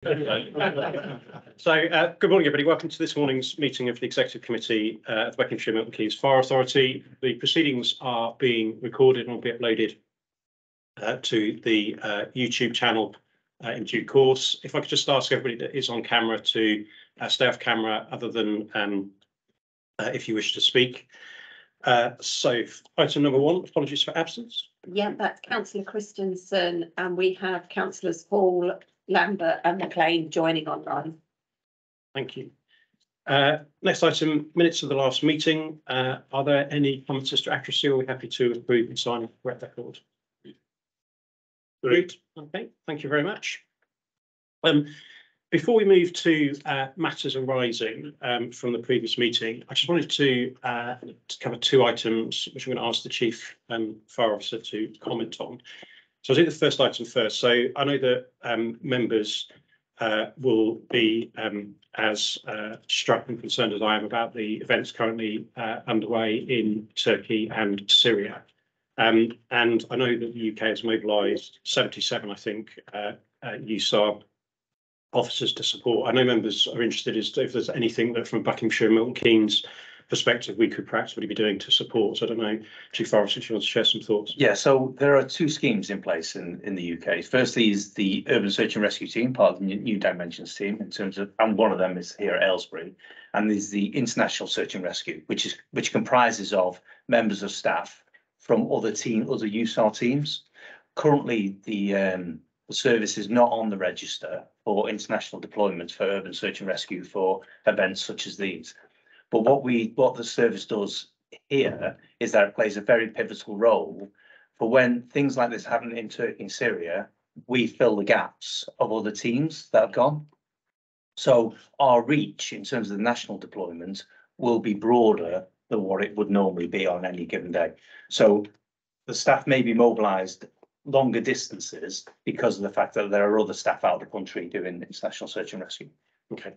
So, good morning, everybody. Welcome to this morning's meeting of the Executive Committee of the Buckinghamshire Milton Keynes Fire Authority. The proceedings are being recorded and will be uploaded to the YouTube channel in due course. If I could just ask everybody that is on camera to stay off camera, other than if you wish to speak. So, item number 1, apologies for absence. Yeah, that's Councillor Christensen, and we have Councillors Hall, Lambert and McLean joining online. Thank you. Next item, minutes of the last meeting. Are there any comments as to accuracy, or are we happy to approve and sign the correct record? Great. Okay, thank you very much. Before we move to matters arising from the previous meeting, I just wanted to cover 2 items which I'm going to ask the Chief Fire Officer to comment on. So I'll do the first item first. So I know that members will be as struck and concerned as I am about the events currently underway in Turkey and Syria. And I know that the UK has mobilised 77, I think, USAR officers to support. I know members are interested as to if there's anything that from Buckinghamshire Milton Keynes perspective we could practically be doing to support. So I don't know, Chief Fire Officer, if you want to share some thoughts. Yeah, so there are 2 schemes in place in the UK. Firstly is the Urban Search and Rescue team, part of the New Dimensions team, in terms of, and one of them is here at Aylesbury, and there's the International Search and Rescue, which comprises of members of staff from other USAR teams. Currently, the service is not on the register for international deployments for urban search and rescue for events such as these. But what the service does here is that it plays a very pivotal role for when things like this happen in Turkey and Syria. We fill the gaps of other teams that have gone. So our reach in terms of the national deployment will be broader than what it would normally be on any given day. So the staff may be mobilised longer distances because of the fact that there are other staff out of the country doing international search and rescue. Okay.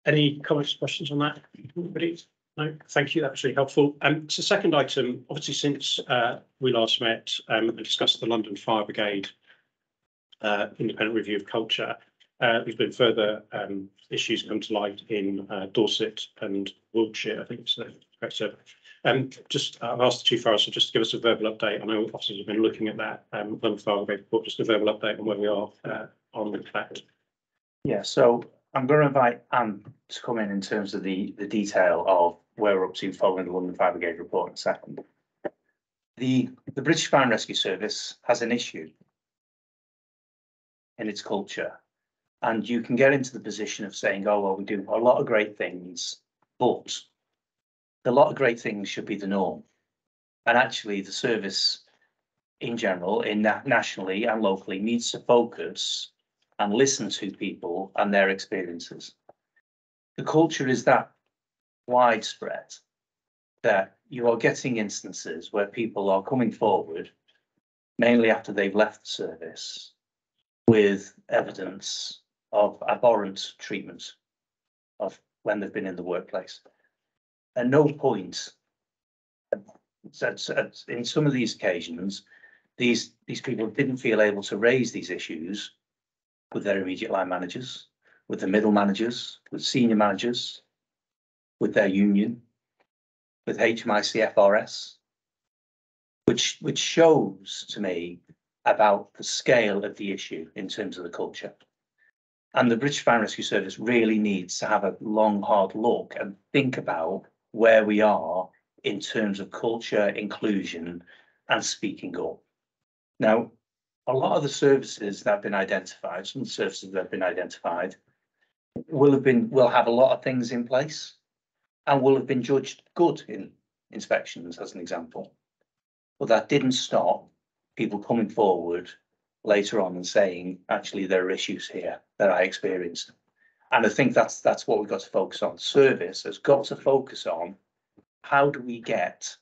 Any comments, questions on that? Anybody? No, thank you. That was really helpful. So second item, obviously since we last met and discussed the London Fire Brigade independent review of culture, there's been further issues come to light in Dorset and Wiltshire, I think it's the correct survey. I've asked the Chief Fire Officer just to give us a verbal update. I know officers have been looking at that London Fire Brigade report, just a verbal update on where we are on that. Yeah, so I'm going to invite Anne to come in terms of the detail of where we're up to following the London Fire Brigade report in a second. The British Fire and Rescue Service has an issue in its culture, and you can get into the position of saying, oh, well, we do a lot of great things, but a lot of great things should be the norm. And actually the service in general, nationally and locally, needs to focus and listen to people and their experiences. The culture is that widespread that you are getting instances where people are coming forward, mainly after they've left the service, with evidence of abhorrent treatment of when they've been in the workplace. At no point, in some of these occasions, these people didn't feel able to raise these issues with their immediate line managers, with the middle managers, with senior managers, with their union, with HMICFRS, which shows to me about the scale of the issue in terms of the culture. And the British Fire and Rescue Service really needs to have a long, hard look and think about where we are in terms of culture, inclusion, and speaking up. Now, a lot of the services that have been identified, some of the services that have been identified, will have a lot of things in place and will have been judged good in inspections, as an example. But that didn't stop people coming forward later on and saying, actually, there are issues here that I experienced. And I think that's what we've got to focus on. Service has got to focus on how do we get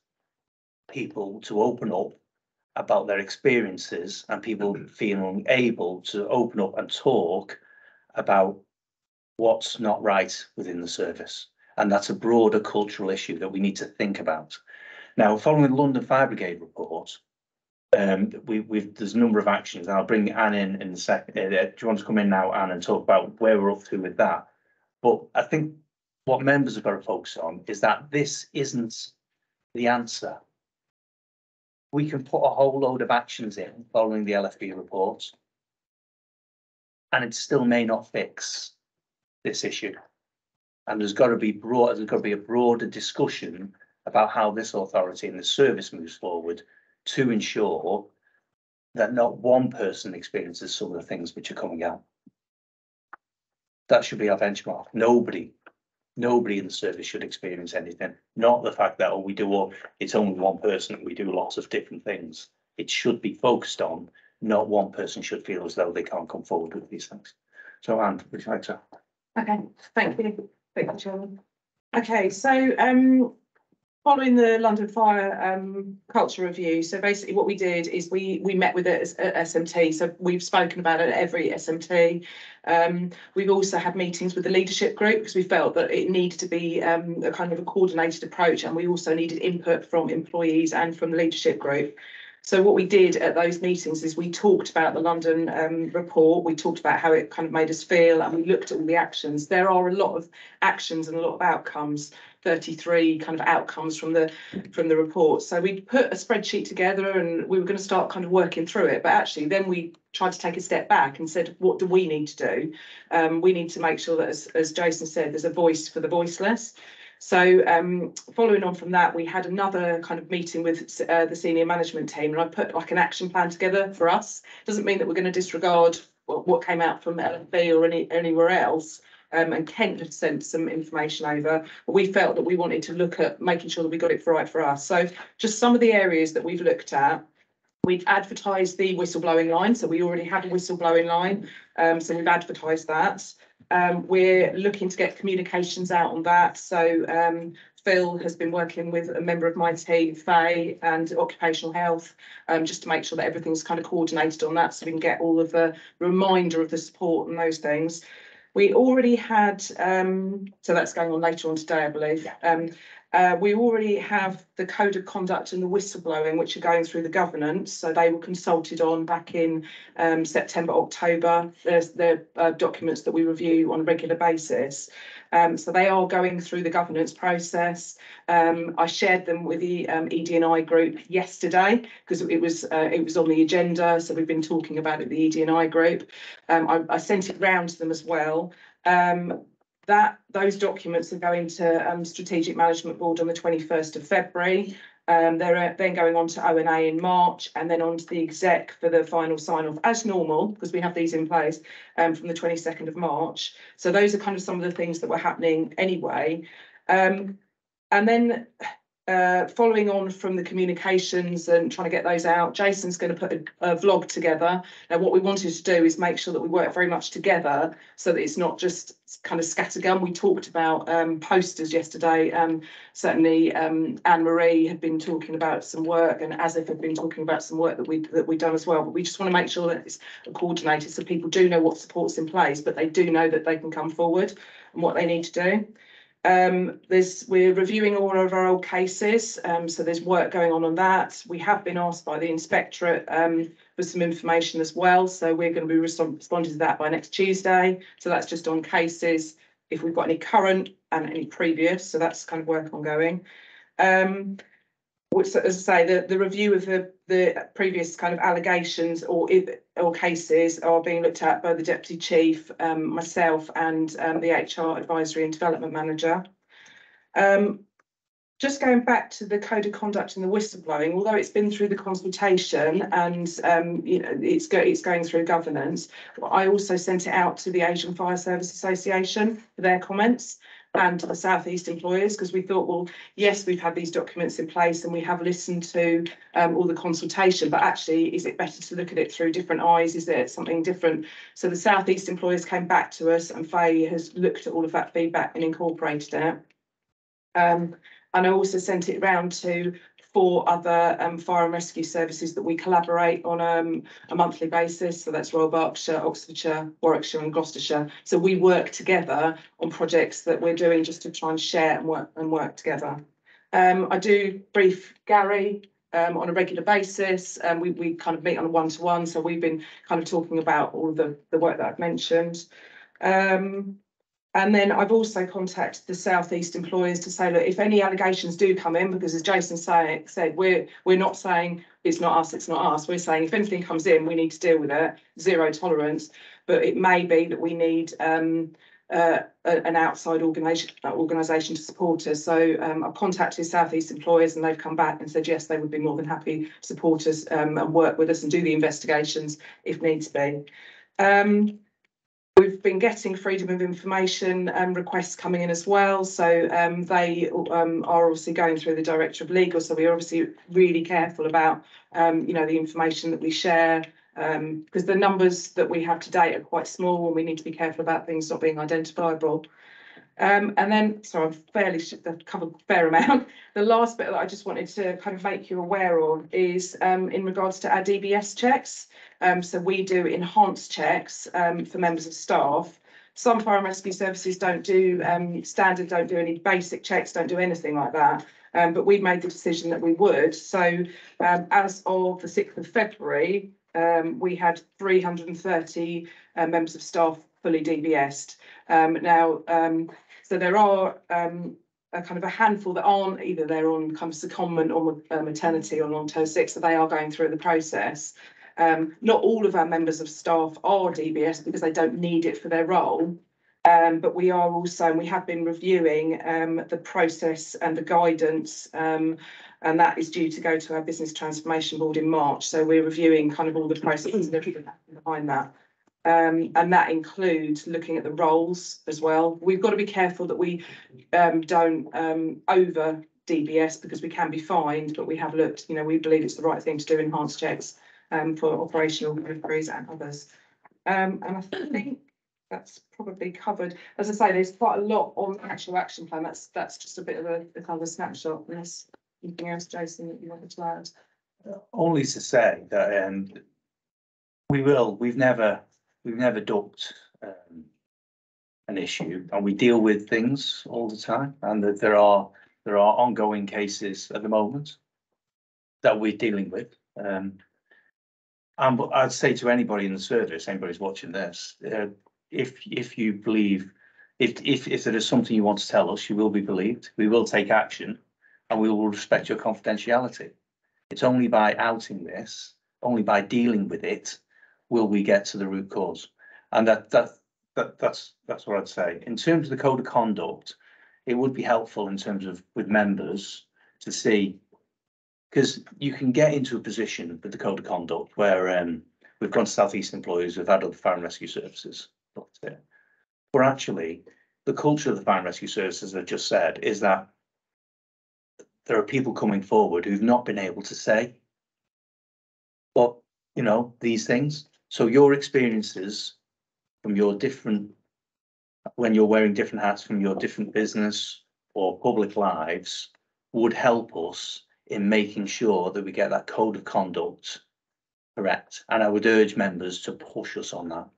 people to open up about their experiences and people feeling able to open up and talk about what's not right within the service. And that's a broader cultural issue that we need to think about. Now, following the London Fire Brigade report, there's a number of actions. I'll bring Anne in a second. Do you want to come in now, Anne, and talk about where we're up to with that? But I think what members have got to focus on is that this isn't the answer. We can put a whole load of actions in following the LFB report, and it still may not fix this issue. And there's got to be a broader discussion about how this authority and the service moves forward to ensure that not one person experiences some of the things which are coming out. That should be our benchmark. Nobody in the service should experience anything. Not the fact that, it's only one person and we do lots of different things. It should be focused on, not one person should feel as though they can't come forward with these things. So, Anne, would you like to? Okay, thank you, Chairman. Okay, so following the London Fire culture review, so basically what we did is we met with it at SMT. So we've spoken about it at every SMT. We've also had meetings with the leadership group because we felt that it needed to be a kind of a coordinated approach, and we also needed input from employees and from the leadership group. So what we did at those meetings is we talked about the London report, we talked about how it kind of made us feel, and we looked at all the actions. There are a lot of actions and a lot of outcomes, 33 kind of outcomes from the report. So we put a spreadsheet together and we were going to start kind of working through it. But actually then we tried to take a step back and said, what do we need to do? We need to make sure that, as Jason said, there's a voice for the voiceless. So following on from that, we had another kind of meeting with the senior management team, and I put like an action plan together for us. Doesn't mean that we're going to disregard what came out from LFB or anywhere else. And Kent had sent some information over, but we felt that we wanted to look at making sure that we got it right for us. So just some of the areas that we've looked at. We've advertised the whistleblowing line, so we already have a whistleblowing line, so we've advertised that. We're looking to get communications out on that. So Phil has been working with a member of my team, Faye, and occupational health, just to make sure that everything's kind of coordinated on that, so we can get all of the reminder of the support and those things. We already had, so that's going on later on today, I believe. We already have the code of conduct and the whistleblowing, which are going through the governance. So they were consulted on back in September, October. There's the documents that we review on a regular basis. So they are going through the governance process. I shared them with the ED&I group yesterday because it was on the agenda. So we've been talking about it with the ED&I group. I sent it round to them as well. Those documents are going to Strategic Management Board on the 21st of February. They're then going on to O&A in March, and then on to the exec for the final sign-off as normal, because we have these in place from the 22nd of March. So those are kind of some of the things that were happening anyway. And then following on from the communications and trying to get those out, Jason's going to put a vlog together. Now, what we wanted to do is make sure that we work very much together so that it's not just kind of scattergun. We talked about posters yesterday. Certainly, Anne-Marie had been talking about some work, and Asif had been talking about some work that we've done as well. But we just want to make sure that it's coordinated so people do know what support's in place, but they do know that they can come forward and what they need to do. We're reviewing all of our old cases, so there's work going on that. We have been asked by the inspectorate for some information as well, so we're going to be responding to that by next Tuesday. So that's just on cases, if we've got any current and any previous, so that's kind of work ongoing. Which, as I say, the review of the previous kind of allegations or cases are being looked at by the Deputy Chief, myself, and the HR Advisory and Development Manager. Just going back to the Code of Conduct and the whistleblowing, although it's been through the consultation and it's going through governance, I also sent it out to the Asian Fire Service Association for their comments, and to the South East employers, because we thought, well, yes, we've had these documents in place and we have listened to all the consultation, but actually, is it better to look at it through different eyes? Is there something different? So the South East employers came back to us, and Faye has looked at all of that feedback and incorporated it. And I also sent it around to 4 other fire and rescue services that we collaborate on a monthly basis. So that's Royal Berkshire, Oxfordshire, Warwickshire and Gloucestershire. So we work together on projects that we're doing just to try and share and work together. I do brief Gary on a regular basis. We kind of meet on a one-to-one, so we've been kind of talking about all of the work that I've mentioned. And then I've also contacted the South East employers to say, look, if any allegations do come in, because as Jason said, we're not saying it's not us. We're saying if anything comes in, we need to deal with it, zero tolerance. But it may be that we need an outside organisation to support us. So I've contacted South East employers and they've come back and said, yes, they would be more than happy to support us and work with us and do the investigations if needs be. We've been getting freedom of information requests coming in as well. So they are obviously going through the Director of Legal. So we're obviously really careful about, the information that we share, because the numbers that we have to date are quite small and we need to be careful about things not being identifiable. And then, so I've covered a fair amount. The last bit that I just wanted to kind of make you aware of is in regards to our DBS checks. So we do enhanced checks for members of staff. Some fire and rescue services don't do standard, don't do any basic checks, don't do anything like that. But we've made the decision that we would. So as of the 6th of February, we had 330 members of staff fully DBS'd. So there are a kind of a handful that aren't, either they're on kind of secondment or maternity or long-term sick, so they are going through the process. Not all of our members of staff are DBS because they don't need it for their role, but we are also, and we have been reviewing the process and the guidance, and that is due to go to our Business Transformation Board in March. So we're reviewing kind of all the processes and everything behind that. And that includes looking at the roles as well. We've got to be careful that we don't over DBS because we can be fined, but we have looked, we believe it's the right thing to do enhanced checks for operational deliveries and others. And I think that's probably covered. As I say, there's quite a lot on the actual action plan. That's just a bit of a kind of a snapshot. Unless anything else, Jason, that you wanted to add? Only to say that we've never ducked an issue, and we deal with things all the time, and that there are ongoing cases at the moment that we're dealing with. And I'd say to anybody in the service, anybody's watching this, if you believe, if there is something you want to tell us, you will be believed. We will take action, and we will respect your confidentiality. It's only by outing this, only by dealing with it, will we get to the root cause. And that's what I'd say. In terms of the code of conduct, it would be helpful in terms of with members to see, because you can get into a position with the code of conduct where we've gone to South East employees, we've had other fire and rescue services, but actually the culture of the fire and rescue services, as I just said, is that there are people coming forward who've not been able to say, but these things. So your experiences from your different, when you're wearing different hats from your different business or public lives, would help us in making sure that we get that code of conduct correct. And I would urge members to push us on that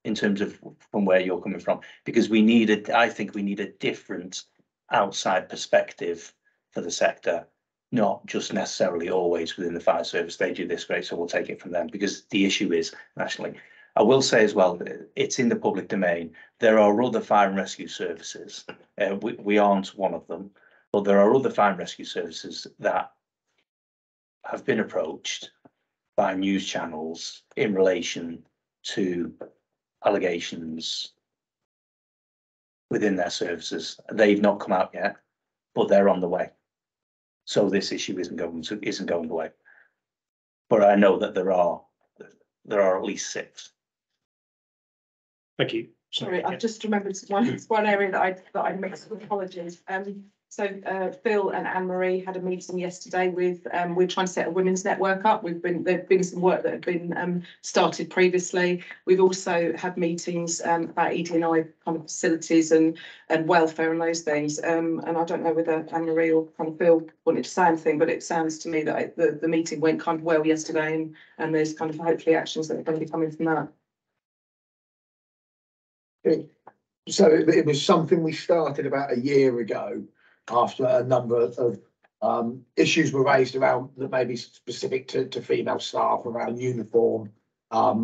in terms of from where you're coming from, because I think we need a different outside perspective for the sector, not just necessarily always within the fire service. They do this great, so we'll take it from them, because the issue is nationally. I will say as well, it's in the public domain. There are other fire and rescue services. We aren't one of them, but there are other fire and rescue services that have been approached by news channels in relation to allegations within their services. They've not come out yet, but they're on the way. So this issue isn't going away. But I know that there are at least 6. Thank you. Sorry, I've just remembered one area that I mixed with, apologies. So Phil and Anne-Marie had a meeting yesterday with, we're trying to set a women's network up. There've been some work that had been started previously. We've also had meetings about ED&I kind of facilities and welfare and those things. And I don't know whether Anne-Marie or kind of Phil wanted to say anything, but it sounds to me that the meeting went kind of well yesterday, and there's kind of hopefully actions that are going to be coming from that. So it was something we started about a year ago after a number of Issues were raised around that may be specific to female staff around uniform,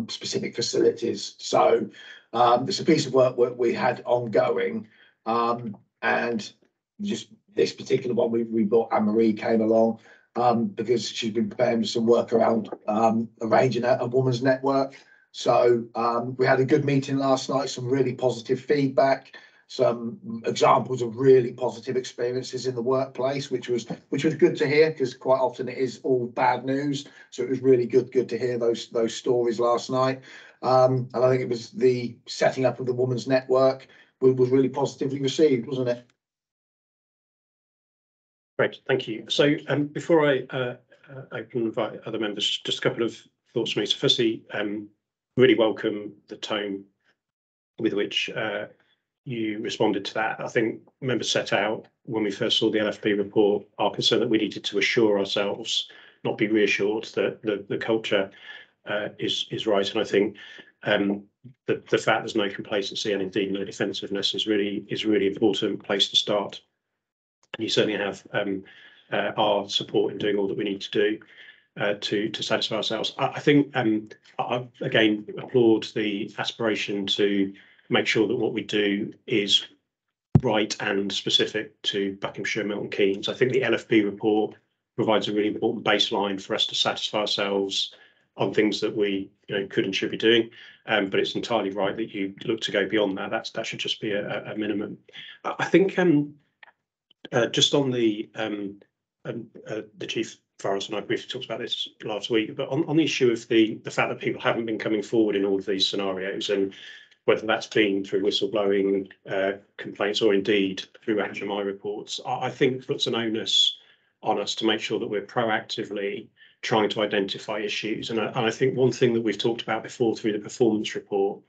specific facilities. So it's a piece of work we had ongoing, and just this particular one we brought Anne-Marie came along because she's been preparing some work around arranging a women's network. So we had a good meeting last night, some really positive feedback, some examples of really positive experiences in the workplace, which was good to hear, because quite often it is all bad news. So it was really good to hear those stories last night. And I think it was the setting up of the women's network was really positively received, wasn't it? Great, thank you. So before I open and invite other members, just a couple of thoughts from me. So firstly, really welcome the tone with which you responded to that. I think members set out when we first saw the LFP report our concern that we needed to assure ourselves, not be reassured, that the culture is right. And I think the fact there's no complacency and indeed no defensiveness is really important place to start. And you certainly have our support in doing all that we need to do to satisfy ourselves. I think I again applaud the aspiration to make sure that what we do is right and specific to Buckinghamshire, Milton, Keynes. I think the LFP report provides a really important baseline for us to satisfy ourselves on things that we could and should be doing. But it's entirely right that you look to go beyond that. That should just be a minimum. I think just on the Chief Forest, and I briefly talked about this last week, but on the issue of the fact that people haven't been coming forward in all of these scenarios, and whether that's been through whistleblowing complaints or indeed through HMI reports, I think puts an onus on us to make sure that we're proactively trying to identify issues. And I think one thing that we've talked about before through the performance report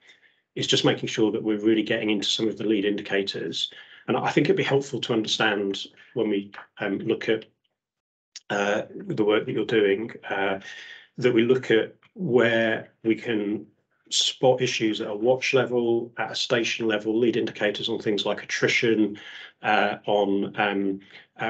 is just making sure that we're really getting into some of the lead indicators. And I think it'd be helpful to understand when we look at the work that you're doing, that we look at where we can spot issues at a watch level, at a station level, lead indicators on things like attrition, on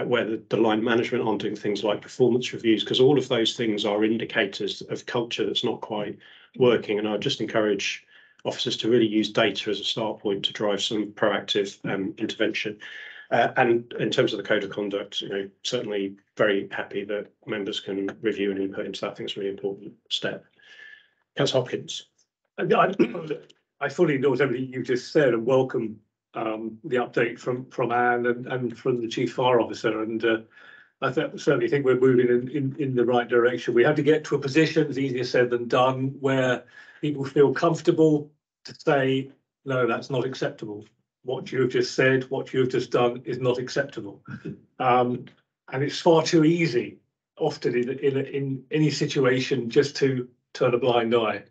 where the line management on doing things like performance reviews, because all of those things are indicators of culture that's not quite working. And I just encourage officers to really use data as a start point to drive some proactive intervention. And in terms of the code of conduct, certainly very happy that members can review and input into that. I think it's a really important step. Councillor Hopkins. I fully endorse everything you just said and welcome the update from Anne and from the Chief Fire Officer. And I certainly think we're moving in the right direction. We have to get to a position, it's easier said than done, where people feel comfortable to say, no, that's not acceptable. What you have just said, what you have just done is not acceptable. And it's far too easy, often in any situation, just to turn a blind eye.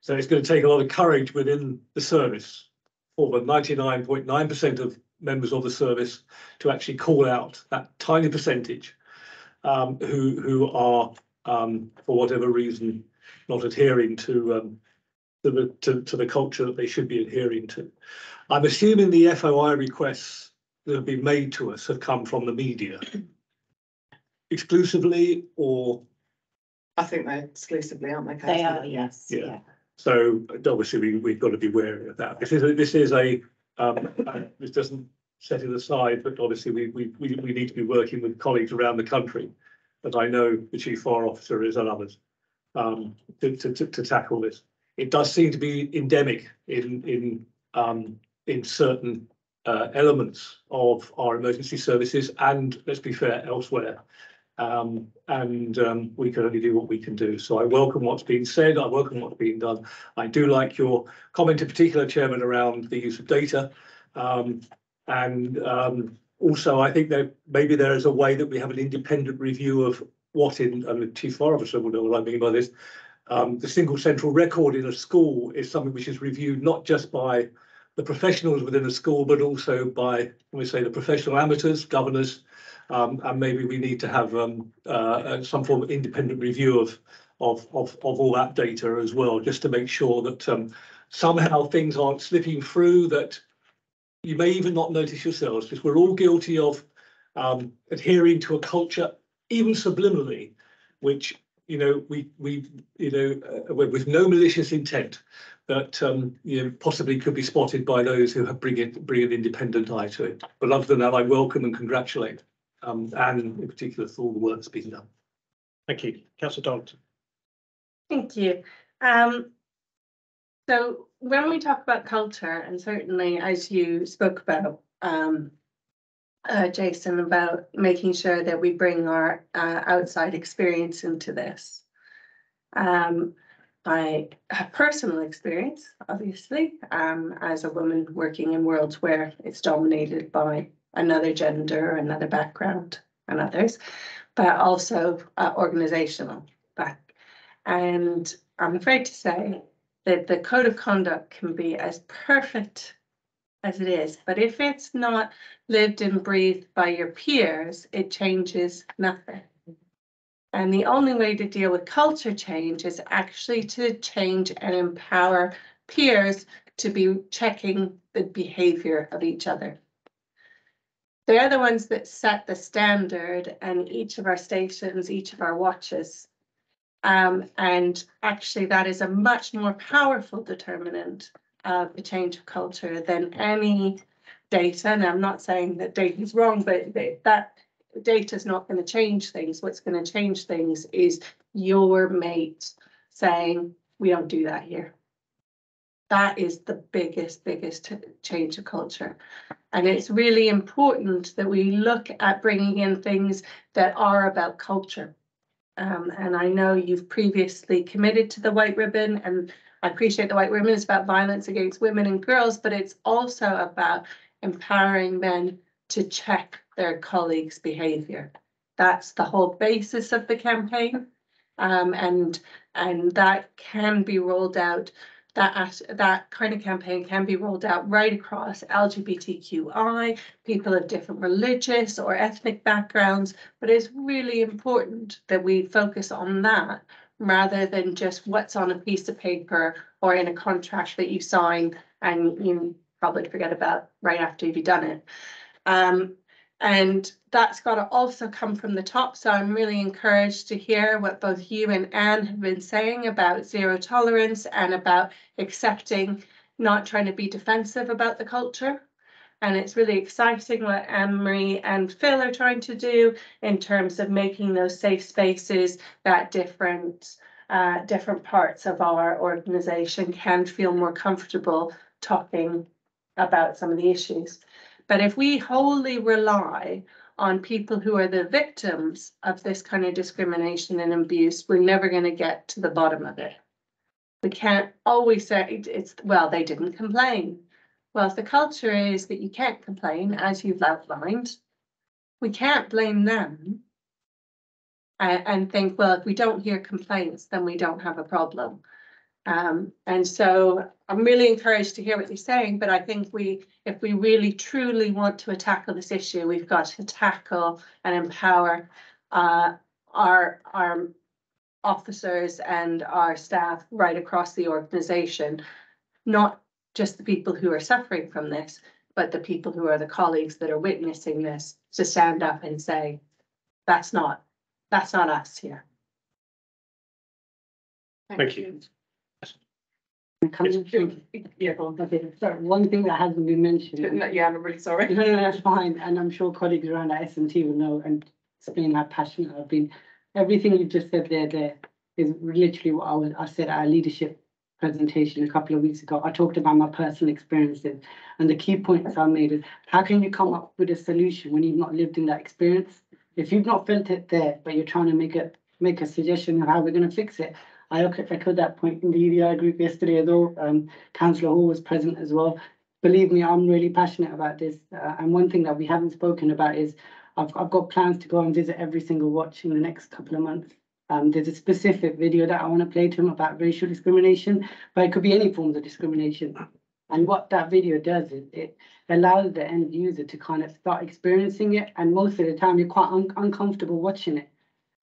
So it's going to take a lot of courage within the service for the 99.9% of members of the service to actually call out that tiny percentage who are, for whatever reason, not adhering to the culture that they should be adhering to. I'm assuming the FOI requests that have been made to us have come from the media exclusively, or? I think they're exclusively, aren't they? They are, yes. Yeah. So obviously we've got to be wary of that. This doesn't set it aside, but obviously we need to be working with colleagues around the country, as I know the Chief Fire Officer is and others, to tackle this. It does seem to be endemic in certain elements of our emergency services, and let's be fair, elsewhere. We can only do what we can do. So I welcome what's been said. I welcome what's being done. I do like your comment in particular, Chairman, around the use of data. Also, I think that maybe there is a way that we have an independent review of what and the Chief Fire Officer will know what I mean by this. The single central record in a school is something which is reviewed not just by the professionals within a school, but also by, let me say, the professional amateurs, governors, and maybe we need to have some form of independent review of all that data as well, just to make sure that somehow things aren't slipping through that you may even not notice yourselves, because we're all guilty of adhering to a culture, even subliminally, which, we with no malicious intent, that possibly could be spotted by those who have bring an independent eye to it. But other than that, I welcome and congratulate Anne in particular for all the work that's been done. Thank you. Councillor Darlington. Thank you. So when we talk about culture, and certainly as you spoke about, Jason, about making sure that we bring our outside experience into this. I have personal experience, obviously, as a woman working in worlds where it's dominated by another gender, another background, and others, but also organizational back. And I'm afraid to say that the code of conduct can be as perfect as it is, but if it's not lived and breathed by your peers, it changes nothing. And the only way to deal with culture change is actually to change and empower peers to be checking the behavior of each other. They're the ones that set the standard, and each of our stations, each of our watches. And actually that is a much more powerful determinant of the change of culture than any data. And I'm not saying that data is wrong, but that data is not going to change things. What's going to change things is your mate saying, we don't do that here. That is the biggest change of culture. And it's really important that we look at bringing in things that are about culture. And I know you've previously committed to the white ribbon, and I appreciate the white ribbon is about violence against women and girls, but it's also about empowering men to check their colleagues' behavior. That's the whole basis of the campaign. And that can be rolled out, that kind of campaign can be rolled out right across LGBTQI, people of different religious or ethnic backgrounds, but it's really important that we focus on that rather than just what's on a piece of paper or in a contract that you sign and you probably forget about right after you've done it. And that's got to also come from the top. So I'm really encouraged to hear what both you and Anne have been saying about zero tolerance and about accepting, not trying to be defensive about the culture. And it's really exciting what Anne-Marie and Phil are trying to do in terms of making those safe spaces that different parts of our organisation can feel more comfortable talking about some of the issues. But if we wholly rely on people who are the victims of this kind of discrimination and abuse, we're never going to get to the bottom of it. We can't always say it's, well, they didn't complain. Well, if the culture is that you can't complain, as you've outlined, we can't blame them and think, well, if we don't hear complaints, then we don't have a problem. And so I'm really encouraged to hear what you're saying, but I think if we really truly want to tackle this issue, we've got to tackle and empower our officers and our staff right across the organisation, not just the people who are suffering from this, but the people who are the colleagues that are witnessing this, to stand up and say, that's not us here. Thank you. Yeah, go on. Okay, so one thing that hasn't been mentioned. Yeah, I'm really sorry. No, that's fine. And I'm sure colleagues around at SMT will know and explain how passionate I've been. Everything you've just said there is literally what I said at our leadership presentation a couple of weeks ago. I talked about my personal experiences, and the key points I made is, how can you come up with a solution when you've not lived in that experience? If you've not felt it there, but you're trying to make a suggestion of how we're going to fix it. I echoed that point in the EDI group yesterday as well. Councillor Hall was present as well. Believe me, I'm really passionate about this. And one thing that we haven't spoken about is I've got plans to go and visit every single watch in the next couple of months. There's a specific video that I want to play to them about racial discrimination, but it could be any forms of discrimination. And what that video does is it allows the end user to kind of start experiencing it. And most of the time, you're quite uncomfortable watching it.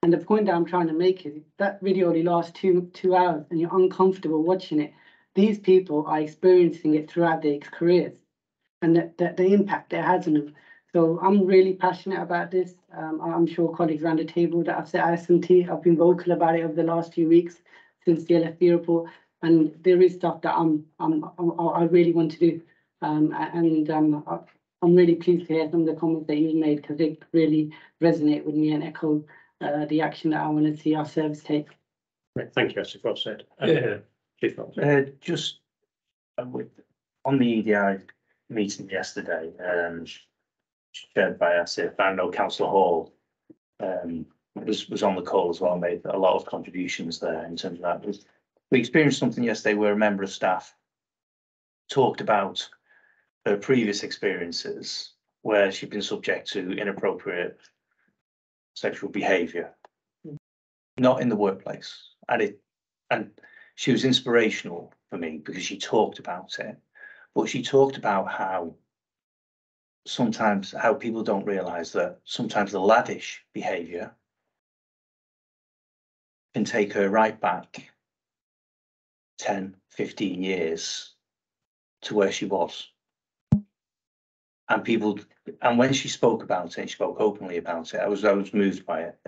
And the point that I'm trying to make is that video only lasts two hours and you're uncomfortable watching it. These people are experiencing it throughout their careers and the impact it has on them. So I'm really passionate about this. I'm sure colleagues around the table that I've said ISMT, I've been vocal about it over the last few weeks since the LFB report, and there is stuff that I really want to do. I'm really pleased to hear some of the comments that you've made, because they really resonate with me and echo the action that I want to see our service take. Right, thank you, that's well said. Chief Fox. Just on the EDI meeting yesterday, chaired by Asif, I know Councillor Hall was on the call as well, made a lot of contributions there in terms of that. We experienced something yesterday where a member of staff talked about her previous experiences where she'd been subject to inappropriate sexual behaviour, not in the workplace, and she was inspirational for me because she talked about it, but she talked about how people don't realise that sometimes the laddish behaviour can take her right back 10, 15 years to where she was. And when she spoke about it, and she spoke openly about it, I was moved by it,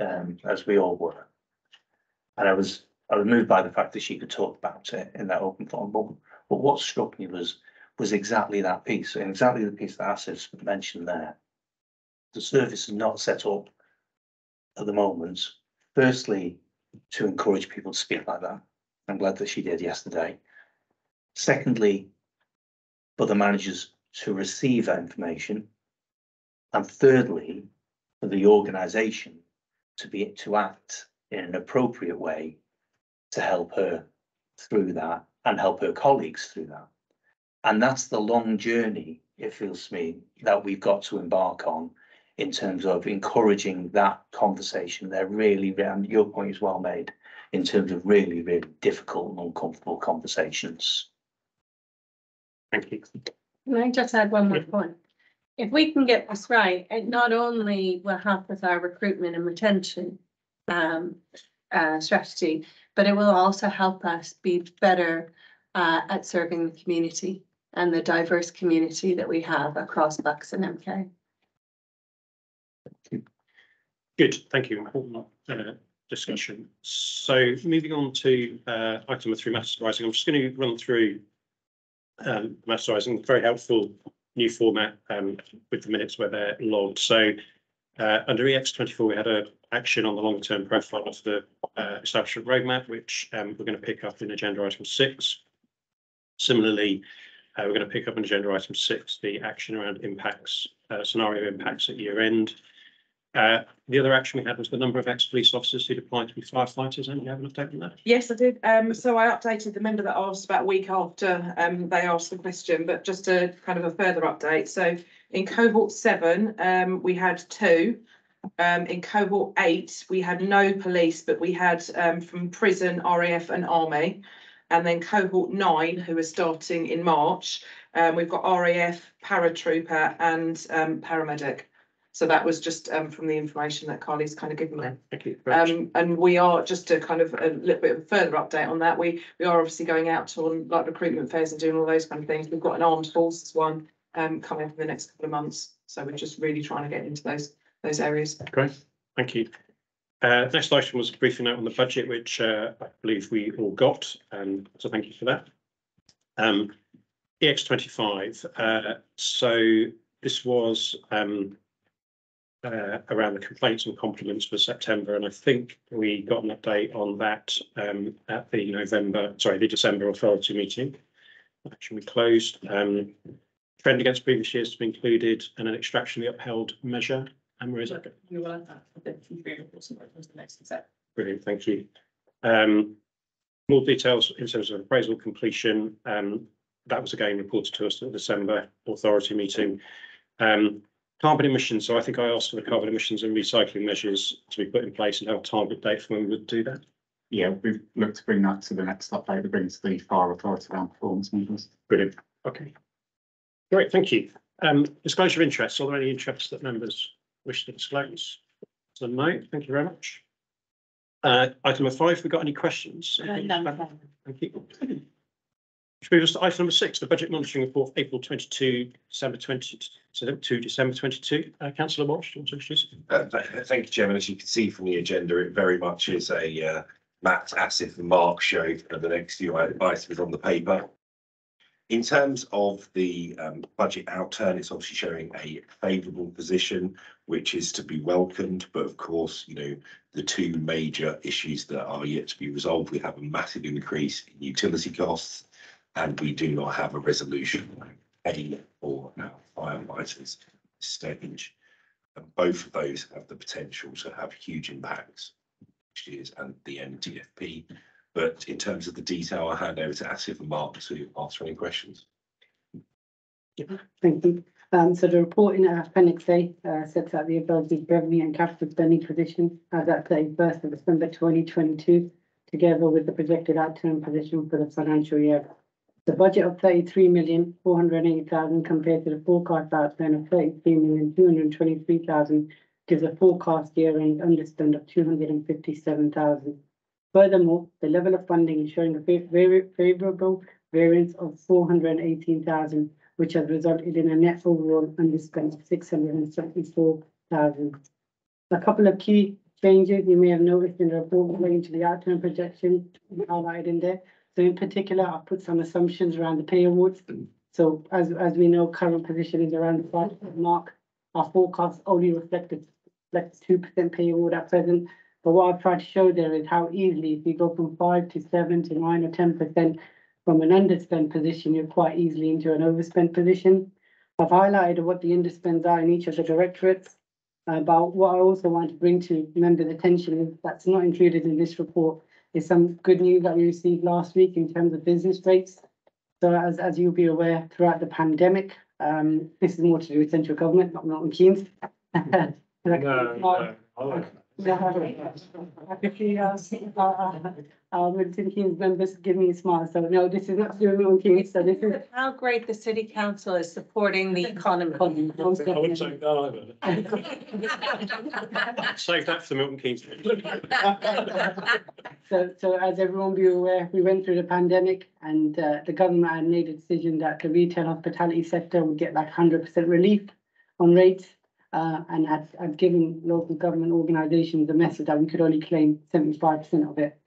as we all were. And I was moved by the fact that she could talk about it in that open forum. But what struck me was exactly that piece, and exactly the piece that Asif mentioned there. The service is not set up at the moment, firstly, to encourage people to speak like that. I'm glad that she did yesterday. Secondly, for the managers to receive that information. And thirdly, for the organisation to act in an appropriate way to help her through that and help her colleagues through that. And that's the long journey, it feels to me, that we've got to embark on in terms of encouraging that conversation. They're really, and your point is well made, in terms of really, really difficult and uncomfortable conversations. Thank you. Can I just add one more point? If we can get this right, it not only will help with our recruitment and retention strategy, but it will also help us be better at serving the community and the diverse community that we have across Bucks and MK. Good, thank you. Important discussion. So moving on to item 3, matters arising. I'm just going to run through matters arising. Very helpful new format with the minutes where they're logged. So under EX24, we had an action on the longer-term profile of the establishment roadmap, which we're going to pick up in agenda item 6. Similarly, we're going to pick up in agenda item 6 the action around impacts, scenario impacts at year end. The other action we had was the number of ex-police officers who'd applied to be firefighters. And you have an update on that? Yes, I did. So I updated the member that asked about a week after they asked the question, but just a kind of a further update. So in cohort 7, we had 2. In cohort 8, we had no police, but we had from prison, RAF and army. And then cohort 9, who are starting in March, we've got RAF, paratrooper and paramedic. So that was just from the information that Carly's kind of given me. Thank you. And we are, just to kind of a little bit of a further update on that, we are obviously going out to like recruitment fairs and doing all those kind of things. We've got an armed forces one coming up in the next couple of months. So we're just really trying to get into those areas. Great, thank you. Next item was a briefing note on the budget, which I believe we all got, so thank you for that. EX25, so this was around the complaints and compliments for September, and I think we got an update on that at the December authority meeting. Actually, we closed. Trend against previous years to be included, and an extraction of the upheld measure. And where is that? We will add that to the next step. Brilliant, thank you. More details in terms of appraisal completion. That was again reported to us at the December authority meeting. Carbon emissions. So I think I asked for the carbon emissions and recycling measures to be put in place and have a target date for when we would do that. Yeah, we've looked to bring that to the next update that brings the fire authority around performance measures. Brilliant. Okay. Great, thank you. Disclosure of interests. Are there any interests that members wish to disclose? So no, thank you very much. Item number 5, we got any questions? No. Thank you. Which moves us to item number 6, the budget monitoring report, April 22, December 22 to December 22. Councillor Walsh, do you want to introduce? Thank you, Chairman. As you can see from the agenda, it very much is a Matt, Asif and Mark show for the next few items on the paper. In terms of the budget outturn, it's obviously showing a favourable position, which is to be welcomed. But of course, you know, the two major issues that are yet to be resolved, we have a massive increase in utility costs, and we do not have a resolution paying for our firefighters at this stage. And both of those have the potential to have huge impacts next year's and the NTFP. But in terms of the detail, I'll hand over to Asif and Mark to answer any questions. Thank you. So the report in Appendix A sets out the above revenue and capital spending position as at 31st of December 2022, together with the projected outturn position for the financial year. The budget of 33,480,000 compared to the forecast outturn of 33,223,000 gives a forecast year-end underspend of 257,000. Furthermore, the level of funding is showing a very favourable variance of 418,000, which has resulted in a net overall underspend of 674,000. A couple of key changes you may have noticed in the report relating to the outturn projection highlighted in there. So in particular, I've put some assumptions around the pay awards. So as we know, current position is around the 5% mark. Our forecast only reflects 2% pay award at present. But what I've tried to show there is how easily, if you go from 5 to 7 to 9 or 10% from an underspend position, you're quite easily into an overspend position. I've highlighted what the underspends are in each of the directorates. But what I also want to bring to members' attention is that's not included in this report is some good news that we received last week in terms of business rates. So as you'll be aware, throughout the pandemic, this is more to do with central government, not Milton Keynes. Milton Keynes members give me a smile. So no, this is not to do with Milton Keynes. So this is How great the city council is supporting the economy. most I wouldn't say definitely. that either. Save that for the Milton Keynes. So as everyone be aware, we went through the pandemic and the government had made a decision that the retail hospitality sector would get like 100% relief on rates. And had given local government organisations the message that we could only claim 75% of it.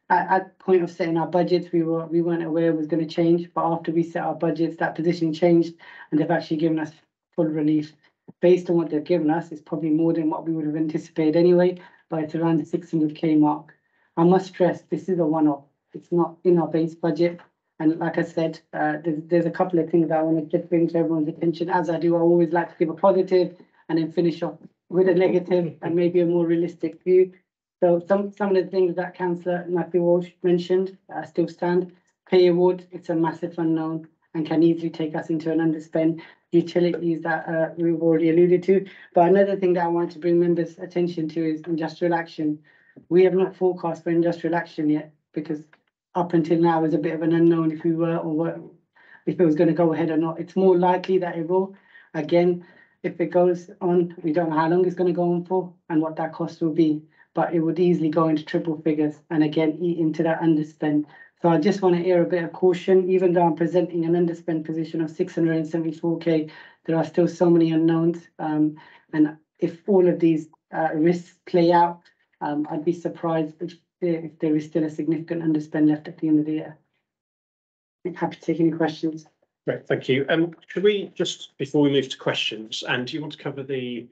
At point of setting our budgets, we weren't aware it was going to change, but after we set our budgets, that position changed, and they've actually given us full relief. Based on what they've given us, it's probably more than what we would have anticipated anyway, but it's around the 600k mark. I must stress this is a one-off. It's not in our base budget. And like I said, there's a couple of things that I want to just bring to everyone's attention. As I do, I always like to give a positive and then finish off with a negative and maybe a more realistic view. So some of the things that Councillor Matthew Walsh mentioned still stand. Pay award, it's a massive unknown and can easily take us into an underspend. Utilities that we've already alluded to. But another thing that I want to bring members' attention to is industrial action. We have not forecast for industrial action yet because up until now is a bit of an unknown if we were or if it was going to go ahead or not. It's more likely that it will. Again, if it goes on, we don't know how long it's going to go on for and what that cost will be, but it would easily go into triple figures and again eat into that underspend. So I just want to air a bit of caution, even though I'm presenting an underspend position of 674k, there are still so many unknowns. And if all of these risks play out, I'd be surprised if there is still a significant underspend left at the end of the year. I'm happy to take any questions. Great, thank you. Could we just, before we move to questions, and do you want to cover the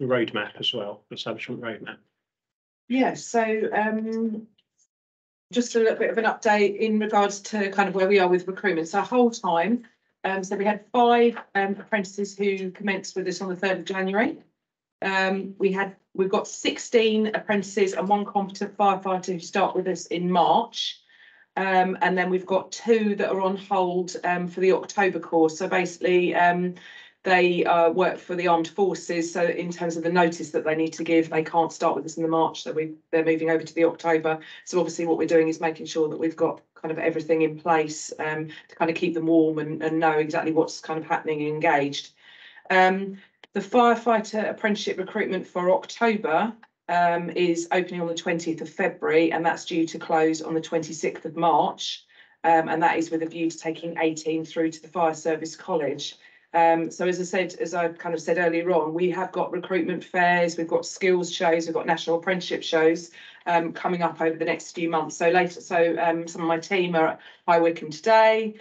roadmap as well, the establishment roadmap? Yes, so just a little bit of an update in regards to kind of where we are with recruitment. So whole time, so we had 5 apprentices who commenced with us on the 3rd of January. We've got 16 apprentices and 1 competent firefighter who start with us in March. And then we've got 2 that are on hold for the October course. So basically, they work for the armed forces. So in terms of the notice that they need to give, they can't start with us in the March. So they're moving over to the October. So obviously what we're doing is making sure that we've got kind of everything in place to kind of keep them warm and know exactly what's kind of happening and engaged. The firefighter apprenticeship recruitment for October is opening on the 20th of February, and that's due to close on the 26th of March. And that is with a view to taking 18 through to the Fire Service College. So as I kind of said earlier on, we have got recruitment fairs, we've got skills shows, we've got national apprenticeship shows coming up over the next few months. So some of my team are at High Wycombe today.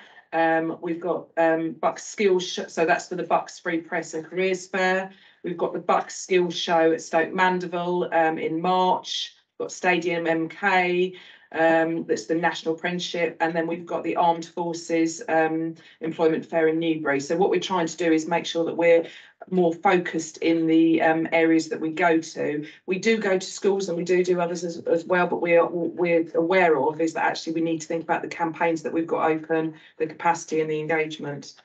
We've got Bucks Skills, so that's for the Bucks Free Press and Careers Fair. We've got the Bucks Skills Show at Stoke Mandeville in March. We've got Stadium MK, that's the National Apprenticeship, and then we've got the Armed Forces Employment Fair in Newbury. So what we're trying to do is make sure that we're more focused in the areas that we go to. We do go to schools and we do others as well, but we're aware of is that actually we need to think about the campaigns that we've got open, the capacity and the engagement.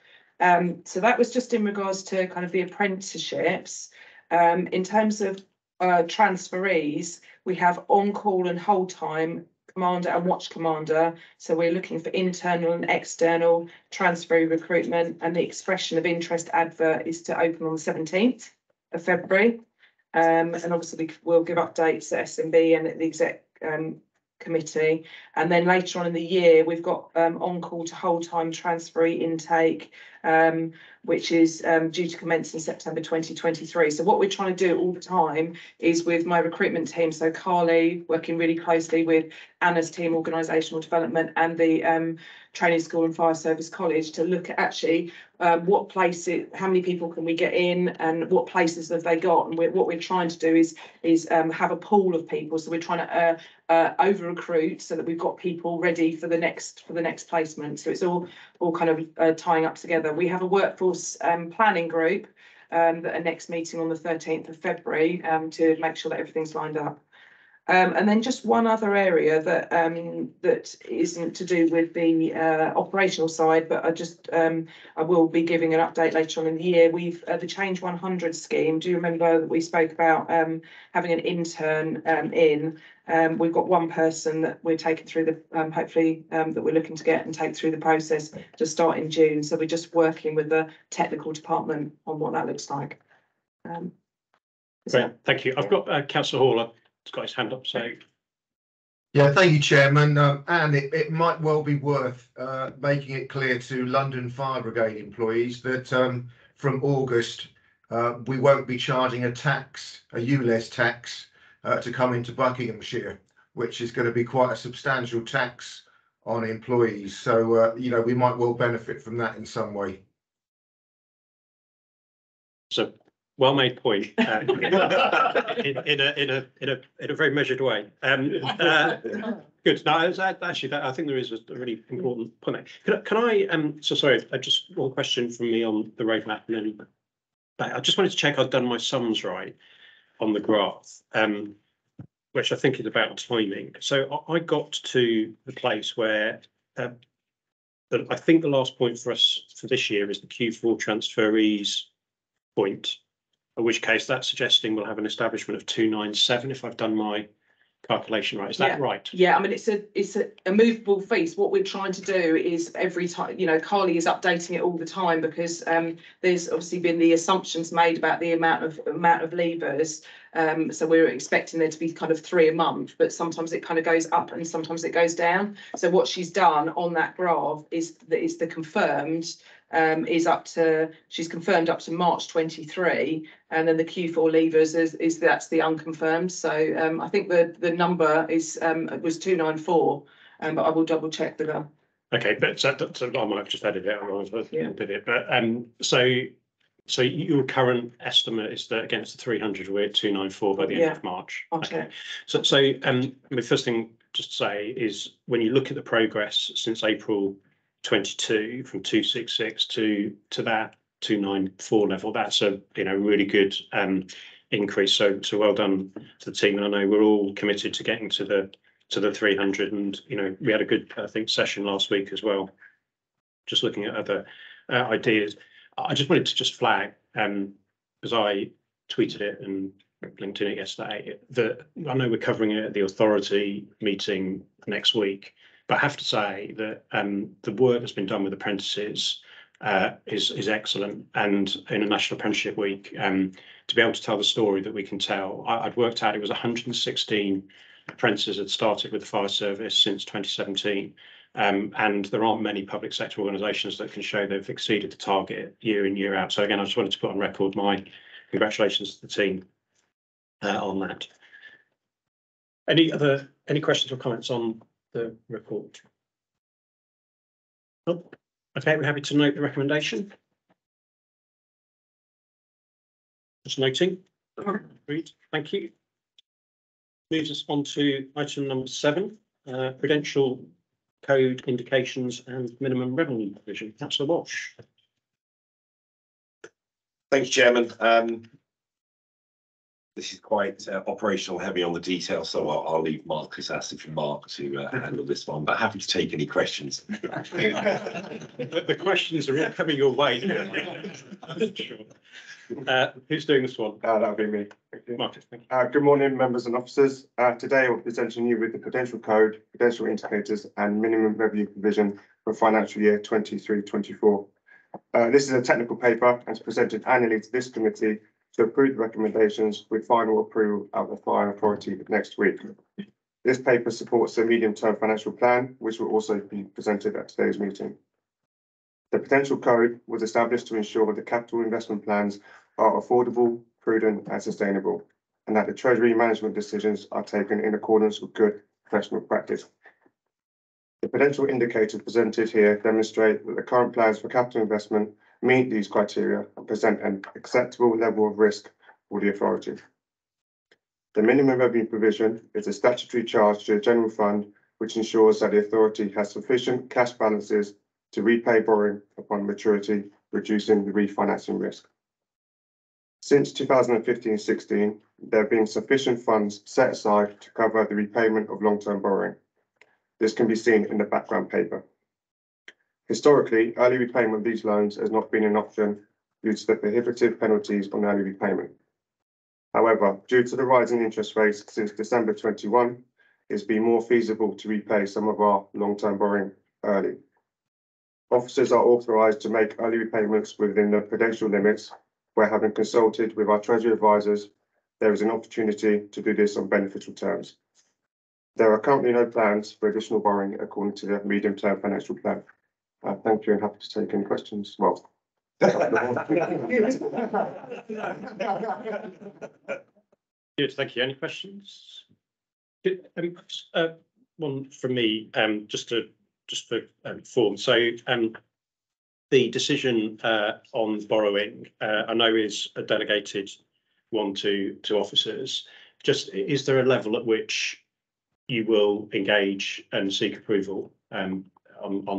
So that was just in regards to kind of the apprenticeships. In terms of transferees, we have on-call and hold time commander and watch commander. So we're looking for internal and external transferee recruitment, and the expression of interest advert is to open on the 17th of February. And obviously we'll give updates at SMB and at the exec committee. And then later on in the year, we've got on-call to whole time transferee intake, which is due to commence in September 2023. So what we're trying to do all the time is with my recruitment team, so Carly working really closely with Anna's team, organisational development, and the training school and fire service college, to look at actually what places, how many people can we get in, and what places have they got. And what we're trying to do is have a pool of people. So we're trying to over recruit so that we've got people ready for the next placement. So it's all kind of tying up together. We have a workforce planning group that are next meeting on the 13th of February to make sure that everything's lined up. And then just one other area that that isn't to do with the operational side, but I will be giving an update later on in the year. We've the Change 100 scheme. Do you remember that we spoke about having an intern in? We've got one person that we're taking through the hopefully that we're looking to get and take through the process to start in June. So we're just working with the technical department on what that looks like. Great, thank you. I've got Councillor Hall. He's got his hand up, so. Yeah, thank you, Chairman. And it might well be worth making it clear to London Fire Brigade employees that from August we won't be charging a ULEZ tax to come into Buckinghamshire, which is going to be quite a substantial tax on employees. So we might well benefit from that in some way. So well-made point in a very measured way. Good. No, actually, I think there is a really important point. Can I? So sorry. Just one question from me on the roadmap, and then I just wanted to check I've done my sums right on the graph, which I think is about timing. So I got to the place where I think the last point for us for this year is the Q4 transferees point. In which case that's suggesting we'll have an establishment of 297 if I've done my calculation right. Is that right? Yeah, I mean it's a movable feast. What we're trying to do is every time, Carly is updating it all the time because there's obviously been the assumptions made about the amount of leavers. So we're expecting there to be kind of 3 a month, but sometimes it kind of goes up and sometimes it goes down. So what she's done on that graph is the confirmed she's confirmed up to March 23, and then the Q4 leavers that's the unconfirmed. So I think the number was 294, but I will double check with her. Okay, but so I might have just added it. I did it, but so your current estimate is that against the 300 we're at 294 by the end of March. Okay. So the first thing just to say is when you look at the progress since April 22 from 266 to that 294 level, that's a really good increase. So well done to the team, and I know we're all committed to getting to the 300. And we had a good session last week as well, just looking at other ideas. I just wanted to just flag because I tweeted it and linked in it yesterday that I know we're covering it at the authority meeting next week. But I have to say that the work that's been done with apprentices is excellent. And in a National Apprenticeship Week, to be able to tell the story that we can tell, I'd worked out it was 116 apprentices had started with the fire service since 2017. And there aren't many public sector organisations that can show they've exceeded the target year in, year out. So again, I just wanted to put on record my congratulations to the team on that. Any questions or comments on the report? Oh, okay, we're happy to note the recommendation. Just noting. Agreed. Thank you. Moves us on to item number 7, prudential code indications and minimum revenue provision. Councillor Walsh. Thank you, Chairman. This is quite operational heavy on the detail, so I'll leave Marcus Asif and Mark to handle this one, but happy to take any questions. The questions are all coming your way. Sure. Who's doing this one? That'll be me. Marcus, thank you. Good morning, members and officers. Today I'll be presenting you with the Prudential Code, Prudential Indicators and Minimum Revenue Provision for financial year 23-24. This is a technical paper and is presented annually to this committee to approve the recommendations with final approval of the Fire Authority next week. This paper supports the medium-term financial plan, which will also be presented at today's meeting. The Prudential Code was established to ensure that capital investment plans are affordable, prudent and sustainable, and that the Treasury management decisions are taken in accordance with good professional practice. The Prudential indicators presented here demonstrate that the current plans for capital investment meet these criteria and present an acceptable level of risk for the authority. The minimum revenue provision is a statutory charge to the general fund, which ensures that the authority has sufficient cash balances to repay borrowing upon maturity, reducing the refinancing risk. Since 2015-16, there have been sufficient funds set aside to cover the repayment of long-term borrowing. This can be seen in the background paper. Historically, early repayment of these loans has not been an option due to the prohibitive penalties on early repayment. However, due to the rise in interest rates since December 21, it's been more feasible to repay some of our long-term borrowing early. Officers are authorised to make early repayments within the prudential limits, where, having consulted with our Treasury advisors, there is an opportunity to do this on beneficial terms. There are currently no plans for additional borrowing according to the medium-term financial plan. Thank you, and happy to take any questions. Well, Good, thank you. Any questions? One from me, just for form. So the decision on borrowing, I know is a delegated one to officers. Just, is there a level at which you will engage and seek approval on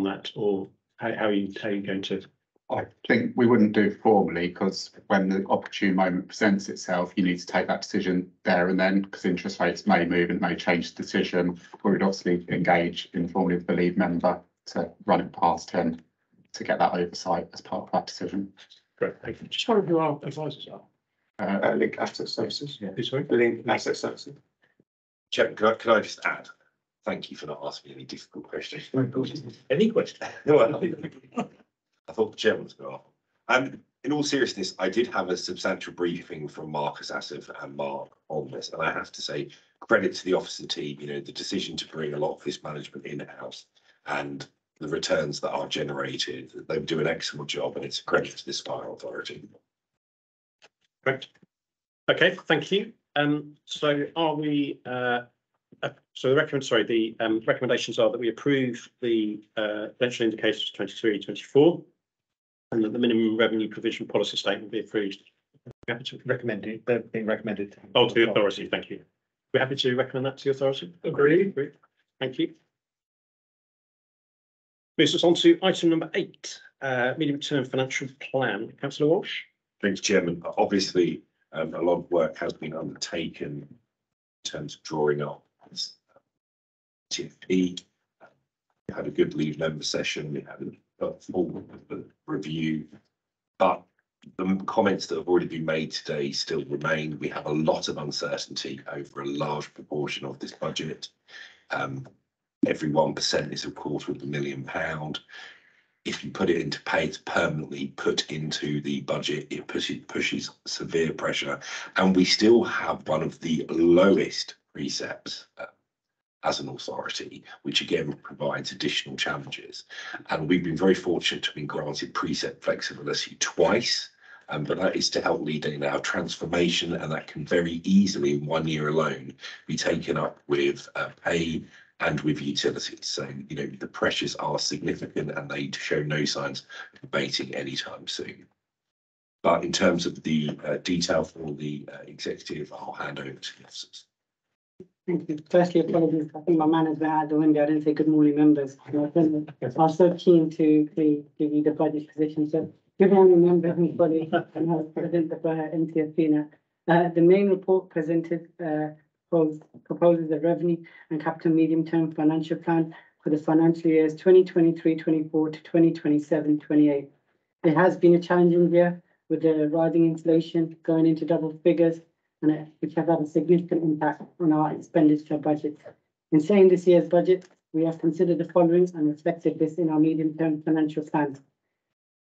that, or how are you going to? I think we wouldn't do it formally, because when the opportune moment presents itself, you need to take that decision there and then, because interest rates may move and may change the decision. We would obviously engage informally with the lead member to run it past him to get that oversight as part of that decision. Great, thank you. Just wondering who our advisors are. Link Asset Services. Yeah. Sorry? Link Asset Services. Chairman, can I just add? Thank you for not asking any difficult questions. Any question? I thought the chairman was going to ask. In all seriousness, I did have a substantial briefing from Marcus Asif and Mark on this, and I have to say, credit to the officer team. You know, the decision to bring a lot of this management in-house and the returns that are generated, they do an excellent job, and it's a credit to this Fire Authority. Correct. Okay, thank you. So are we? So the recommendations are that we approve the prudential indicators 23-24, and that the minimum revenue provision policy statement be approved. We're happy to recommend it. They're being recommended. Oh, to the authority. Thank you. We're happy to recommend that to the authority. Agree. Thank you. Moves us on to item number 8, medium-term financial plan. Councillor Walsh. Thanks, Chairman. Obviously, a lot of work has been undertaken in terms of drawing up TFP. We had a good lead member session. We had a full review, but the comments that have already been made today still remain. We have a lot of uncertainty over a large proportion of this budget. Every 1% is £250,000. If you put it into pay, it's permanently put into the budget. It pushes severe pressure, and we still have one of the lowest precepts as an authority, which again provides additional challenges. And we've been very fortunate to have been granted precept flexibility twice. But that is to help lead in our transformation, and that can very easily in 1 year alone be taken up with pay and with utilities. So, you know, the pressures are significant and they show no signs of abating anytime soon. But in terms of the detail for the executive, I'll hand over to the officers. Thank you. Firstly, apologies. I think my manners went out the window. I didn't say good morning, members. I was so keen to give you the budget position. So good morning, members, everybody, and I was President of MTFP now. The main report presented proposes a revenue and capital medium-term financial plan for the financial years 2023-24 to 2027-28. It has been a challenging year with the rising inflation going into double figures, and which has had a significant impact on our expenditure budget. In saying this year's budget, we have considered the following and reflected this in our medium-term financial plan.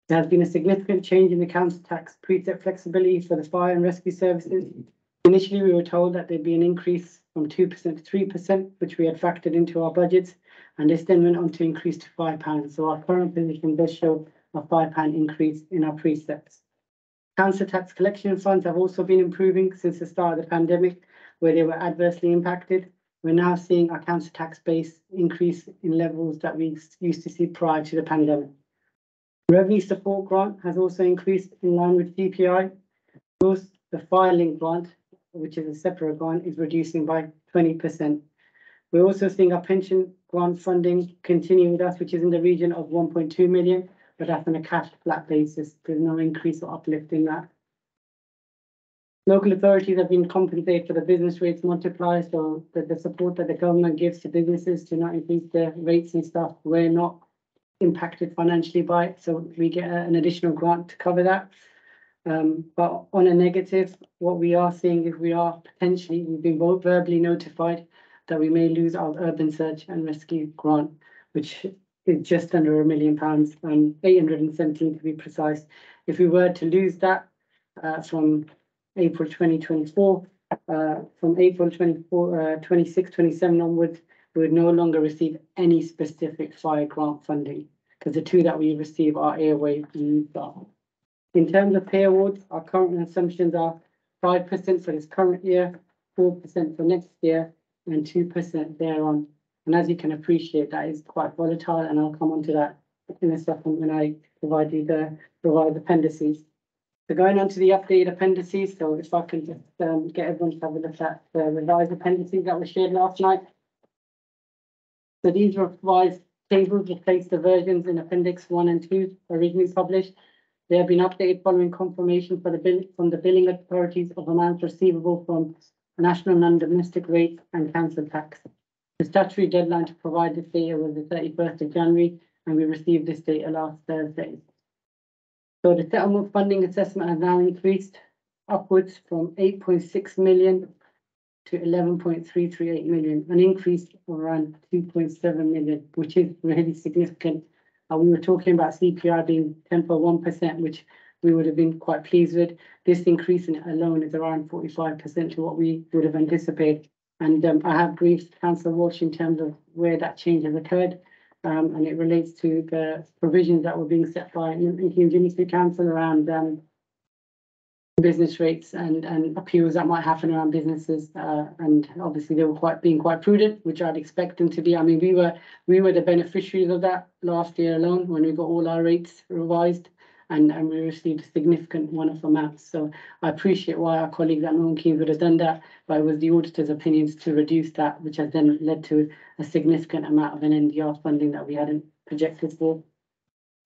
There has been a significant change in the council tax precept flexibility for the fire and rescue services. Initially, we were told that there'd be an increase from 2% to 3%, which we had factored into our budgets, and this then went on to increase to £5. So our current position does show a £5 increase in our precepts. Council tax collection funds have also been improving since the start of the pandemic, where they were adversely impacted. We're now seeing our council tax base increase in levels that we used to see prior to the pandemic. Revenue support grant has also increased in line with CPI. Both the filing grant, which is a separate grant, is reducing by 20%. We're also seeing our pension grant funding continue with us, which is in the region of 1.2 million, but that's on a cash flat basis. There's no increase or uplift in that. Local authorities have been compensated for the business rates multiplier, so the support that the government gives to businesses to not increase their rates and stuff, we're not impacted financially by it, so we get an additional grant to cover that. But on a negative, what we are seeing is we've been both verbally notified that we may lose our urban search and rescue grant, which is just under £1 million, 817 to be precise. If we were to lose that from April 2024, from April 26, 27 onwards, we would no longer receive any specific fire grant funding, because the two that we receive are airwave and staff. In terms of pay awards, our current assumptions are 5% for this current year, 4% for next year, and 2% thereon. And as you can appreciate, that is quite volatile, and I'll come on to that in a second when I provide the appendices. So going on to the updated appendices, so if I can just get everyone to have a look at the revised appendices that were shared last night. So these revised tables replace the versions in Appendix 1 and 2 originally published. They have been updated following confirmation from the billing authorities of amounts receivable from national non-domestic rates and council tax. The statutory deadline to provide this data was the 31st of January, and we received this data last Thursday. So the settlement funding assessment has now increased upwards from 8.6 million to 11.338 million, an increase of around 2.7 million, which is really significant. We were talking about CPI being 10.1%, which we would have been quite pleased with. This increase in it alone is around 45% to what we would have anticipated. And I have briefed Councillor Walsh in terms of where that change has occurred, and it relates to the provisions that were being set by Milton Keynes Council around business rates and appeals that might happen around businesses. And obviously they were being quite prudent, which I'd expect them to be. I mean, we were the beneficiaries of that last year alone when we got all our rates revised, and we received a significant one-off amounts. So I appreciate why our colleagues at Milton Keynes would have done that, but it was the auditor's opinions to reduce that, which has then led to a significant amount of an NDR funding that we hadn't projected for.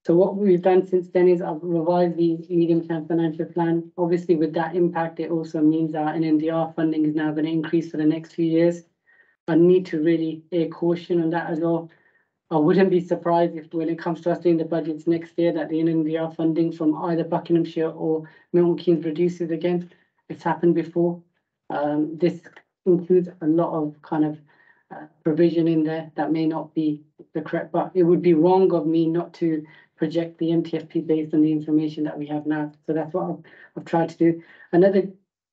So what we've done since then is I've revised the medium-term financial plan. Obviously, with that impact, it also means our NDR funding is now going to increase for the next few years. I need to really air caution on that as well. I wouldn't be surprised if when it comes to us doing the budgets next year that the NDR funding from either Buckinghamshire or Milton Keynes reduces again. It's happened before. This includes a lot of kind of provision in there that may not be the correct, but it would be wrong of me not to project the MTFP based on the information that we have now. So that's what I've tried to do. Another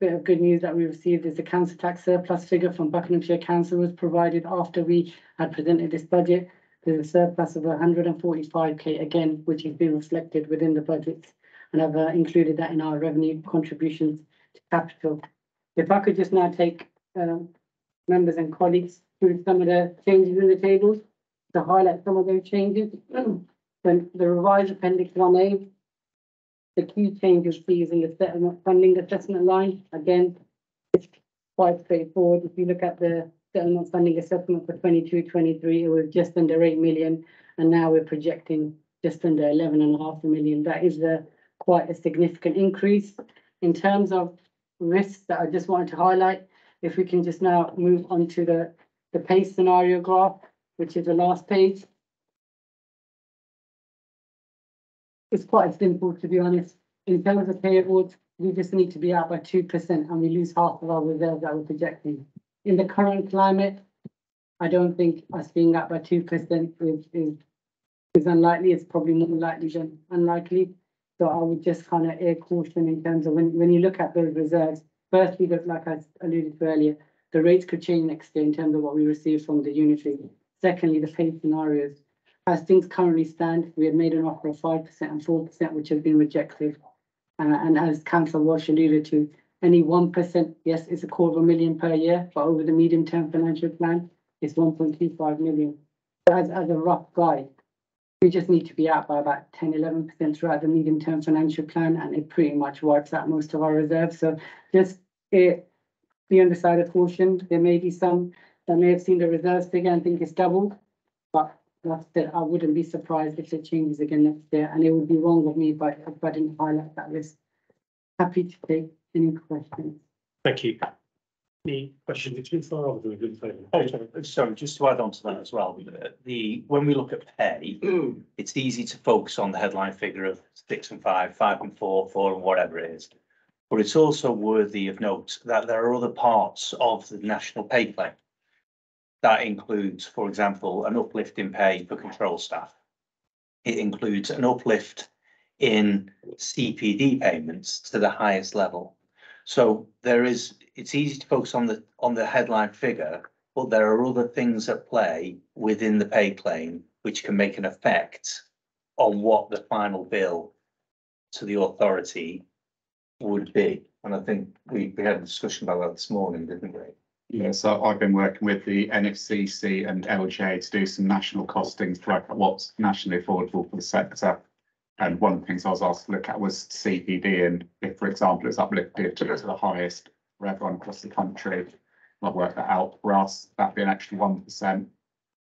bit of good news that we received is the council tax surplus figure from Buckinghamshire Council was provided after we had presented this budget. There's a surplus of 145k again, which has been reflected within the budget, and I've included that in our revenue contributions to capital. If I could just now take members and colleagues through some of the changes in the tables to highlight some of those changes. Then the revised appendix 1A, the key change you'll see is in the settlement funding assessment line. Again, it's quite straightforward. If you look at the settlement funding assessment for 22-23, it was just under 8 million, and now we're projecting just under 11.5 million. That is quite a significant increase. In terms of risks that I just wanted to highlight, if we can just now move on to the pay scenario graph, which is the last page. It's quite simple, to be honest. In terms of pay awards, we just need to be out by 2% and we lose half of our reserves that we're projecting. In the current climate, I don't think us being out by 2% is unlikely. It's probably more likely than unlikely. So I would just kind of air caution in terms of when you look at those reserves. Firstly, like I alluded to earlier, the rates could change next year in terms of what we receive from the unitary. Secondly, the pay scenarios. As things currently stand, we have made an offer of 5% and 4%, which has been rejected. And as Councillor Walsh alluded to, any 1%, yes, it's 250,000 per year, but over the medium-term financial plan, it's 1.25 million. So as a rough guide, we just need to be out by about 10-11% throughout the medium-term financial plan, and it pretty much wipes out most of our reserves. So just be on the side of caution. There may be some that may have seen the reserves figure and think it's doubled, but like I said, I wouldn't be surprised if it changes again next year, and it would be wrong of me if I didn't highlight that list. Happy to take any questions. Thank you. Any questions? It's been far over. Sorry, just to add on to that as well, when we look at pay, it's easy to focus on the headline figure of 6 and 5, 5 and 4, 4 and whatever it is. But it's also worthy of note that there are other parts of the national pay claim. That includes, for example, an uplift in pay for control staff. It includes an uplift in CPD payments to the highest level. So it's easy to focus on the headline figure, but there are other things at play within the pay claim which can make an effect on what the final bill to the authority would be. And I think we had a discussion about that this morning, didn't we? Yeah, so I've been working with the NFCC and LGA to do some national costings to look at what's nationally affordable for the sector. And one of the things I was asked to look at was CPD, and if, for example, it's uplifted to the highest for everyone across the country, I've worked that out for us, that'd be an extra 1%.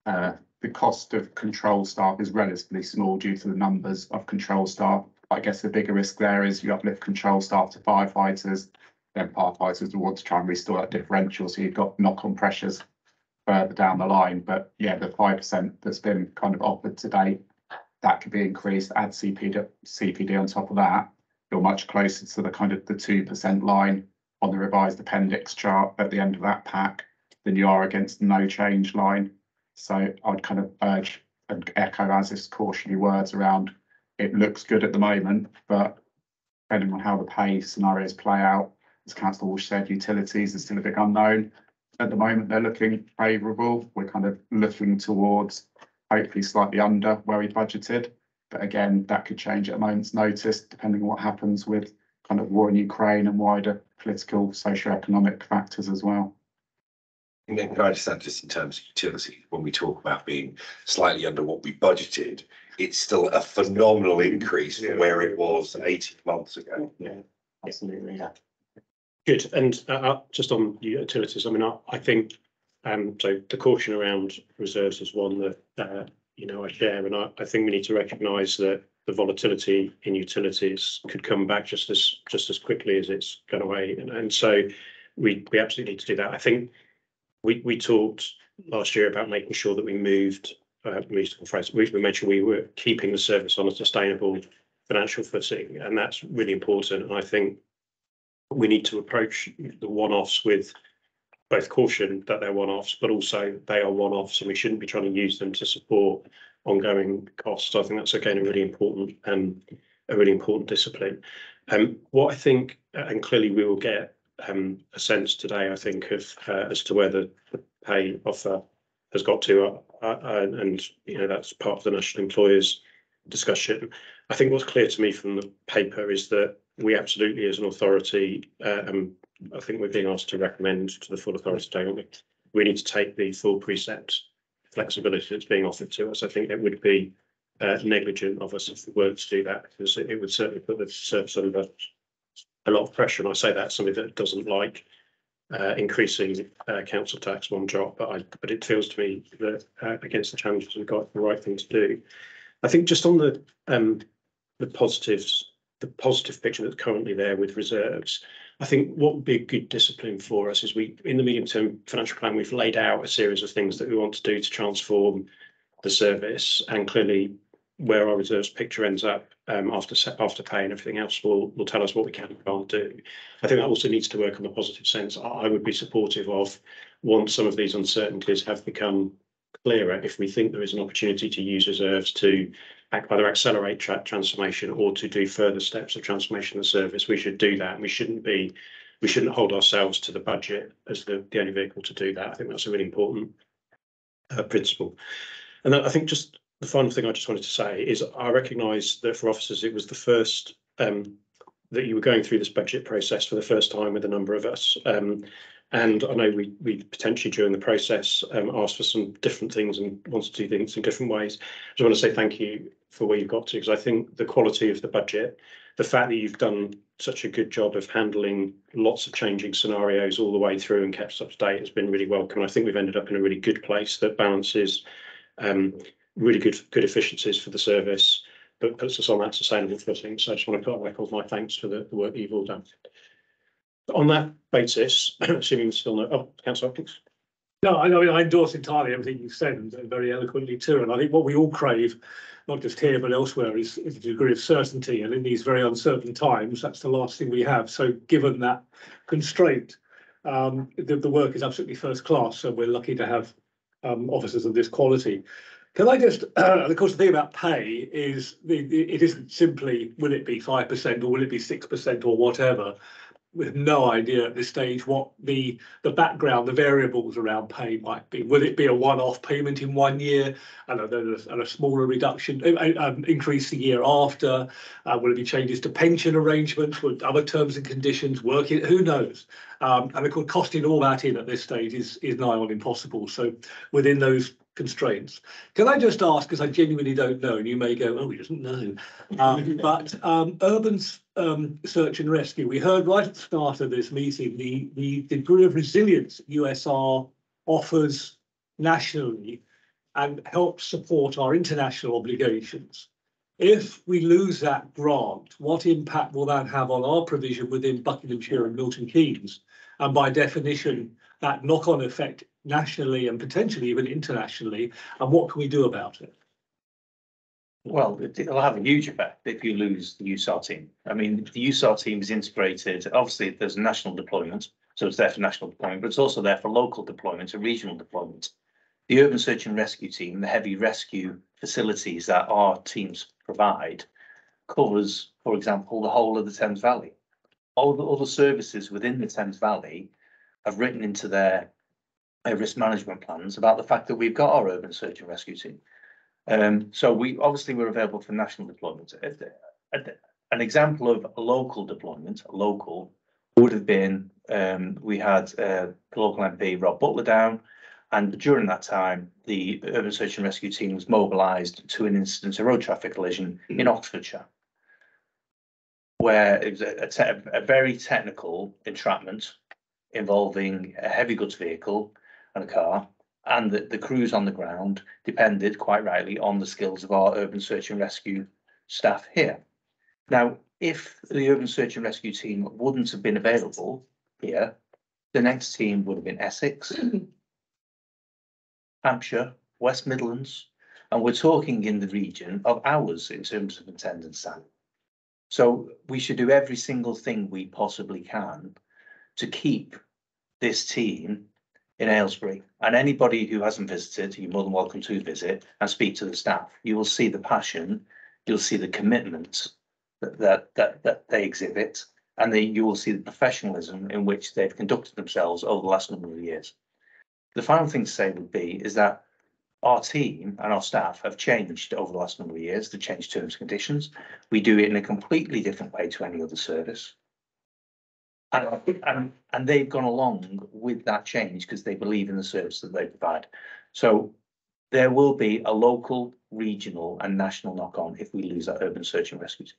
The cost of control staff is relatively small due to the numbers of control staff. I guess the bigger risk there is you uplift control staff to firefighters, then firefighters will want to try and restore that differential, so you've got knock-on pressures further down the line. But yeah, the 5% that's been kind of offered today, that could be increased, add CPD on top of that, you're much closer to the kind of the 2% line on the revised appendix chart at the end of that pack than you are against the no change line. So I'd kind of urge and echo Aziz's cautionary words around, it looks good at the moment, but depending on how the pay scenarios play out, as Councillor Walsh said, utilities are still a big unknown. At the moment, they're looking favourable. We're kind of looking towards hopefully slightly under where we budgeted. But again, that could change at a moment's notice, depending on what happens with kind of war in Ukraine and wider political, socio-economic factors as well. And then can I just add, just in terms of utilities, when we talk about being slightly under what we budgeted, it's still a phenomenal increase from where it was 18 months ago. Yeah, absolutely. Yeah. Good. And just on utilities, I mean, I think so the caution around reserves is one that I share, and I think we need to recognise that the volatility in utilities could come back just as quickly as it's gone away, and so we absolutely need to do that. I think we talked last year about making sure that we moved. We made sure we were keeping the service on a sustainable financial footing, and that's really important. And I think we need to approach the one-offs with both caution that they're one-offs, but also they are one-offs, and we shouldn't be trying to use them to support ongoing costs. I think that's again a really important discipline. What I think, and clearly we will get a sense today, I think, of as to where the pay offer has got to, and you know that's part of the national employers discussion. I think what's clear to me from the paper is that we absolutely, as an authority, I think we're being asked to recommend to the full authority today, aren't we? We need to take the full precept flexibility that's being offered to us. I think it would be negligent of us if we weren't to do that, because it would certainly put the service under a lot of pressure. And I say that as somebody that doesn't like increasing council tax one jot, but it feels to me that against the challenges we've got, the right thing to do. I think just on the positives, the positive picture that's currently there with reserves, I think what would be a good discipline for us is in the medium term financial plan, we've laid out a series of things that we want to do to transform the service, and clearly where our reserves picture ends up after pay and everything else will tell us what we can and can't do. I think that also needs to work on the positive sense. I would be supportive of, once some of these uncertainties have become clearer, if we think there is an opportunity to use reserves to either accelerate transformation or to do further steps of transformation of the service, we should do that. And we shouldn't hold ourselves to the budget as the only vehicle to do that. I think that's a really important principle. And I think just the final thing I just wanted to say is I recognise that for officers it was the first that you were going through this budget process for the first time with a number of us. And I know we potentially during the process asked for some different things and wanted to do things in different ways. I just want to say thank you for where you've got to, because I think the quality of the budget, the fact that you've done such a good job of handling lots of changing scenarios all the way through and kept us up to date has been really welcome. I think we've ended up in a really good place that balances really good efficiencies for the service, but puts us on that sustainable footing. So I just want to put on record my thanks for the work that you've all done. On that basis, assuming there's still no, Councillor Hopkins. No, I endorse entirely everything you've said, and very eloquently too. And I think what we all crave, not just here but elsewhere, is a degree of certainty. And in these very uncertain times, that's the last thing we have. So given that constraint, the work is absolutely first class. So we're lucky to have officers of this quality. Can I just, of course, the thing about pay is it isn't simply, will it be 5% or will it be 6% or whatever? We have no idea at this stage what the background, the variables around pay might be. Will it be a one-off payment in 1 year and a smaller reduction, increase the year after? Will it be changes to pension arrangements? Will other terms and conditions work in? Who knows? And of course, costing all that in at this stage is nigh on impossible. So within those constraints, can I just ask, because I genuinely don't know, and you may go, oh, he doesn't know, but urban search and rescue, we heard right at the start of this meeting the degree of resilience USR offers nationally and helps support our international obligations. If we lose that grant, what impact will that have on our provision within Buckinghamshire and Milton Keynes? And by definition, that knock-on effect nationally and potentially even internationally, and what can we do about it? Well, it'll have a huge effect if you lose the USAR team. I mean, the USAR team is integrated. Obviously, there's a national deployment, so it's there for national deployment, but it's also there for local deployment and regional deployment. The urban search and rescue team, the heavy rescue facilities that our teams provide, covers, for example, the whole of the Thames Valley. All the other services within the Thames Valley have written into their risk management plans about the fact that we've got our urban search and rescue team. So we're available for national deployment. An example of a local deployment, would have been we had the local MP Rob Butler down, and during that time the urban search and rescue team was mobilised to an incident, a road traffic collision in Oxfordshire, where it was a very technical entrapment involving a heavy goods vehicle and a car, and the crews on the ground depended, quite rightly, on the skills of our urban search and rescue staff here. Now, if the urban search and rescue team wouldn't have been available here, the next team would have been Essex, Hampshire, West Midlands, and we're talking in the region of hours in terms of attendance time. So we should do every single thing we possibly can to keep this team in Aylesbury. And anybody who hasn't visited, you're more than welcome to visit and speak to the staff. You will see the passion, you'll see the commitment that they exhibit, and then you will see the professionalism in which they've conducted themselves over the last number of years. The final thing to say would be is that our team and our staff have changed over the last number of years. They've changed terms and conditions. We do it in a completely different way to any other service. And they've gone along with that change because they believe in the service that they provide. So there will be a local, regional and national knock-on if we lose that urban search and rescue team.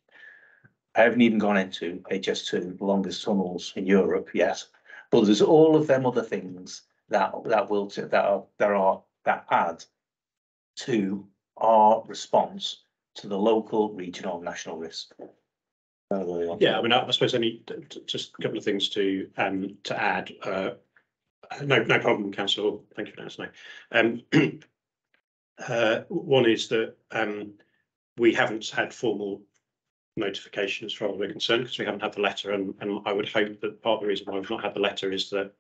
I haven't even gone into HS2, the longest tunnels in Europe yet, but there's all of them other things that add to our response to the local, regional, and national risk. Yeah, I mean, I suppose just a couple of things to add. No problem, Councillor. Thank you for answering. One is that we haven't had formal notifications as far as we're concerned because we haven't had the letter, and I would hope that part of the reason why we've not had the letter is that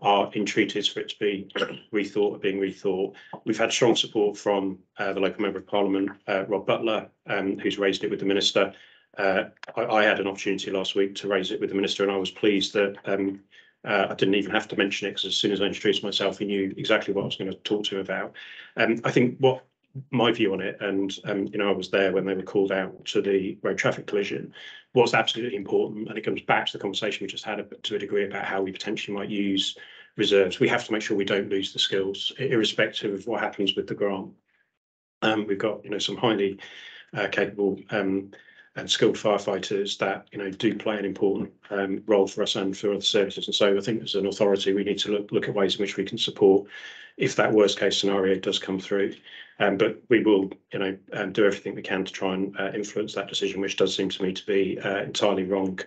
our entreaties for it to be rethought are being rethought. We've had strong support from the local Member of Parliament, Rob Butler, who's raised it with the Minister. I had an opportunity last week to raise it with the Minister, and I was pleased that I didn't even have to mention it because as soon as I introduced myself, he knew exactly what I was going to talk to him about. I think what my view on it, and I was there when they were called out to the road traffic collision, what's absolutely important, and it comes back to the conversation we just had to a degree about how we potentially might use reserves. We have to make sure we don't lose the skills, irrespective of what happens with the grant. We've got some highly capable and skilled firefighters that do play an important role for us and for other services. And so I think as an authority we need to look at ways in which we can support if that worst case scenario does come through. But we will do everything we can to try and influence that decision, which does seem to me to be entirely wrong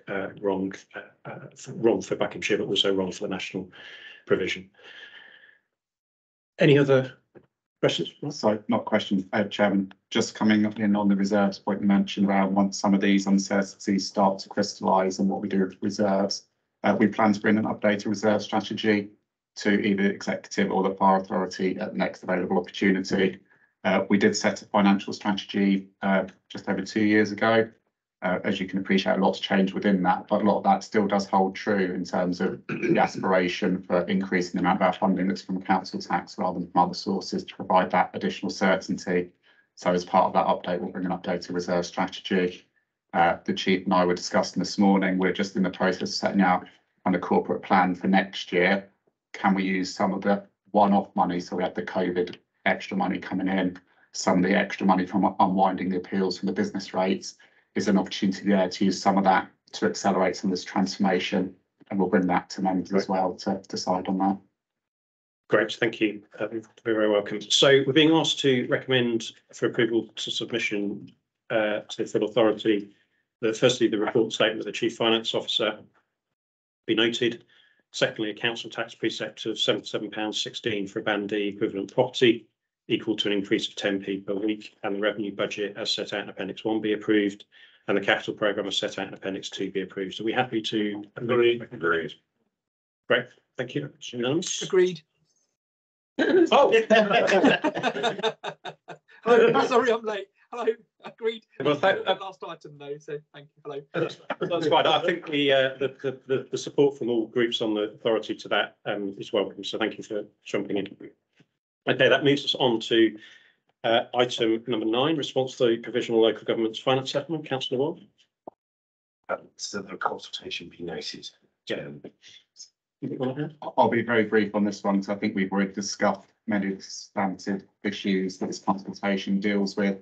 for Buckinghamshire, but also wrong for the national provision. Any other questions? So, not questions, Chairman. Just coming in on the reserves point you mentioned around once some of these uncertainties start to crystallise and what we do with reserves, we plan to bring an updated reserve strategy to either executive or the fire authority at the next available opportunity. We did set a financial strategy just over 2 years ago. As you can appreciate, a lot's changed within that, but a lot of that still does hold true in terms of the aspiration for increasing the amount of our funding that's from council tax rather than from other sources to provide that additional certainty. So as part of that update, we'll bring an updated reserve strategy. The Chief and I were discussing this morning, we're just in the process of setting out on a corporate plan for next year. Can we use some of the one-off money? So we had the COVID extra money coming in, some of the extra money from unwinding the appeals from the business rates. Is an opportunity there to use some of that to accelerate some of this transformation, and we'll bring that to members as well to decide on that. Great, thank you. Very, very welcome. So we're being asked to recommend for approval to submission to the full authority that firstly the report statement of the Chief Finance Officer be noted. Secondly, a council tax precept of £77.16 for a Band D equivalent property equal to an increase of 10p per week, and the revenue budget as set out in Appendix 1 be approved, and the capital programme as set out in Appendix 2 be approved. So we're happy to agree. Agreed. Great, thank you. Unanimous. Agreed. Oh. Hello, sorry I'm late. Hello, agreed. Well, last item though, so thank you. Hello. That's fine. I think the support from all groups on the authority to that is welcome. So thank you for jumping in. Okay, that moves us on to item number 9, response to the provisional local government's finance settlement. Councillor Ward. So the consultation be noted. I'll be very brief on this one because I think we've already discussed many of the substantive issues that this consultation deals with.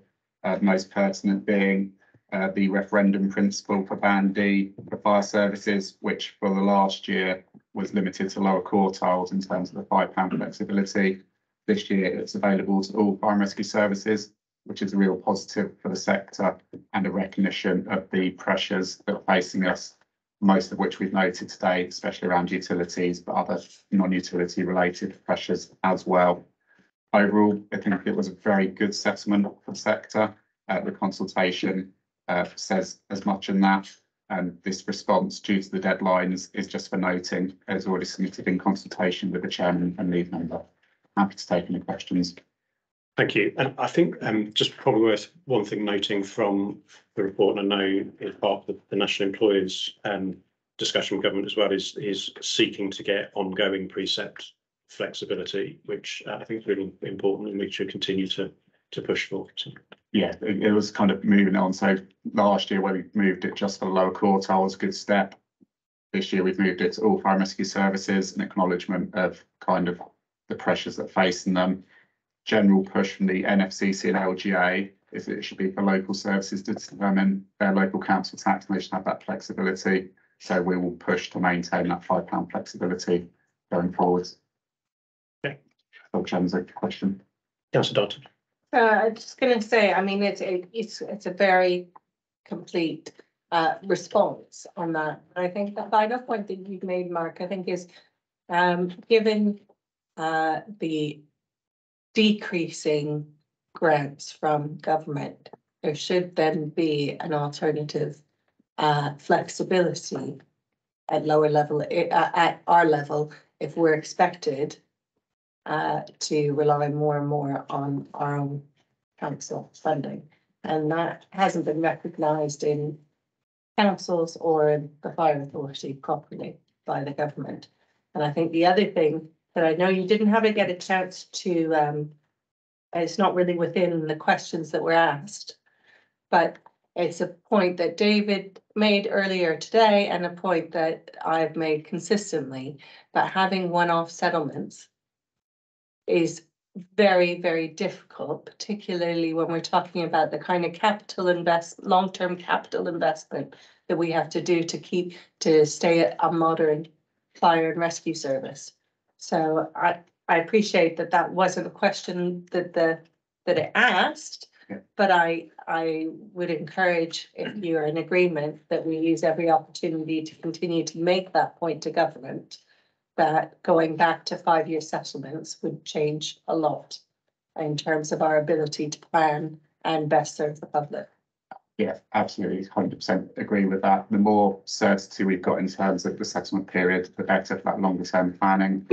Most pertinent being the referendum principle for Band D for fire services, which for the last year was limited to lower quartiles in terms of the £5 flexibility. This year it's available to all fire and rescue services, which is a real positive for the sector and a recognition of the pressures that are facing us, most of which we've noted today, especially around utilities, but other non-utility related pressures as well. Overall, I think it was a very good settlement for the sector. The consultation says as much in that, and this response due to the deadlines is just for noting, as already submitted in consultation with the chairman and lead member. Happy to take any questions. Thank you. And I think just probably worth one thing noting from the report, and I know it's part of the National Employers discussion with government as well, is seeking to get ongoing precept flexibility, which I think is really important and we should continue to push for. So. Yeah, it was kind of moving on. So last year when we moved it just for the lower quartile was a good step. This year we've moved it to all fire and rescue services, an acknowledgement of kind of the pressures that facing them. General push from the NFCC and LGA is that it should be for local services to determine their local council tax, and they should have that flexibility. So we will push to maintain that £5 flexibility going forwards. Okay. So Jen's a question. Councillor Dalton. I'm just going to say, I mean, it's a very complete response on that. I think the final point that you've made, Mark, I think is given the decreasing grants from government, there should then be an alternative flexibility at lower level, at our level, if we're expected to rely more and more on our own council funding. And that hasn't been recognised in councils or in the fire authority properly by the government. And I think the other thing that I know you didn't get a chance to, it's not really within the questions that were asked, but it's a point that David made earlier today and a point that I've made consistently, but having one-off settlements is very, very difficult, particularly when we're talking about the kind of long-term capital investment that we have to do to stay a modern fire and rescue service. So I appreciate that wasn't a question that it asked, yeah. But I would encourage, if you're in agreement, that we use every opportunity to continue to make that point to government, that going back to 5-year settlements would change a lot in terms of our ability to plan and best serve the public. Yeah, absolutely, 100% agree with that. The more certainty we've got in terms of the settlement period, the better for that longer term planning.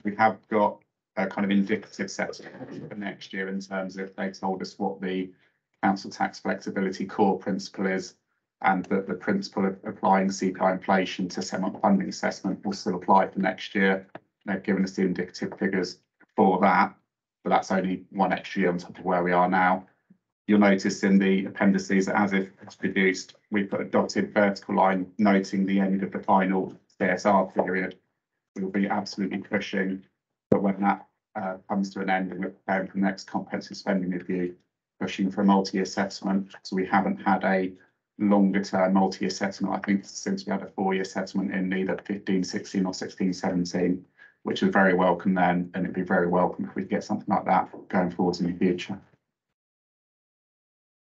We have got a kind of indicative settlement for next year in terms of they told us what the council tax flexibility core principle is, and that the principle of applying CPI inflation to settlement funding assessment will still apply for next year. They've given us the indicative figures for that, but that's only one extra year on top of where we are now. You'll notice in the appendices that as if it's produced, we put a dotted vertical line noting the end of the final CSR period. We will be absolutely pushing, but when that comes to an end and we're preparing for the next comprehensive spending review, pushing for a multi-year settlement. So we haven't had a longer term multi-year settlement, I think, since we had a 4-year settlement in either 15-16 or 16-17, which was very welcome then, and it'd be very welcome if we get something like that going forwards in the future.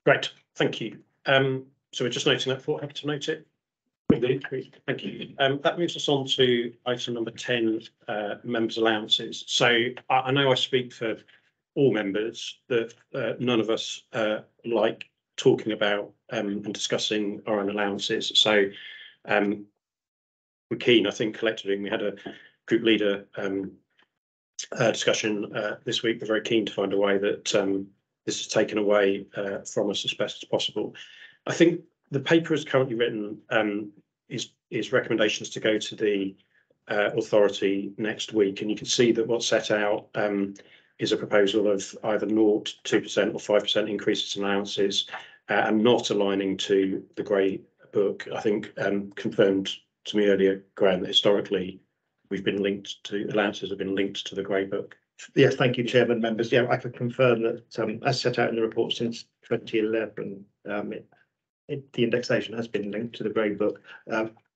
Great, thank you. So we're just noting that for, happy to note it. Indeed, thank you. That moves us on to item number 10, members' allowances. So I know I speak for all members that none of us like talking about and discussing our own allowances. So we're keen, I think, collectively, and we had a group leader discussion this week. We're very keen to find a way that this is taken away from us as best as possible. I think the paper is currently written is recommendations to go to the authority next week, and you can see that what's set out is a proposal of either 0, 2% or 5% increases in allowances, and not aligning to the Grey Book. I think confirmed to me earlier, Graham, that historically we've been linked to, allowances have been linked to the Grey Book. Yes, thank you, Chairman, members. Yeah, I can confirm that as set out in the report since 2011, the indexation has been linked to the Grey Book.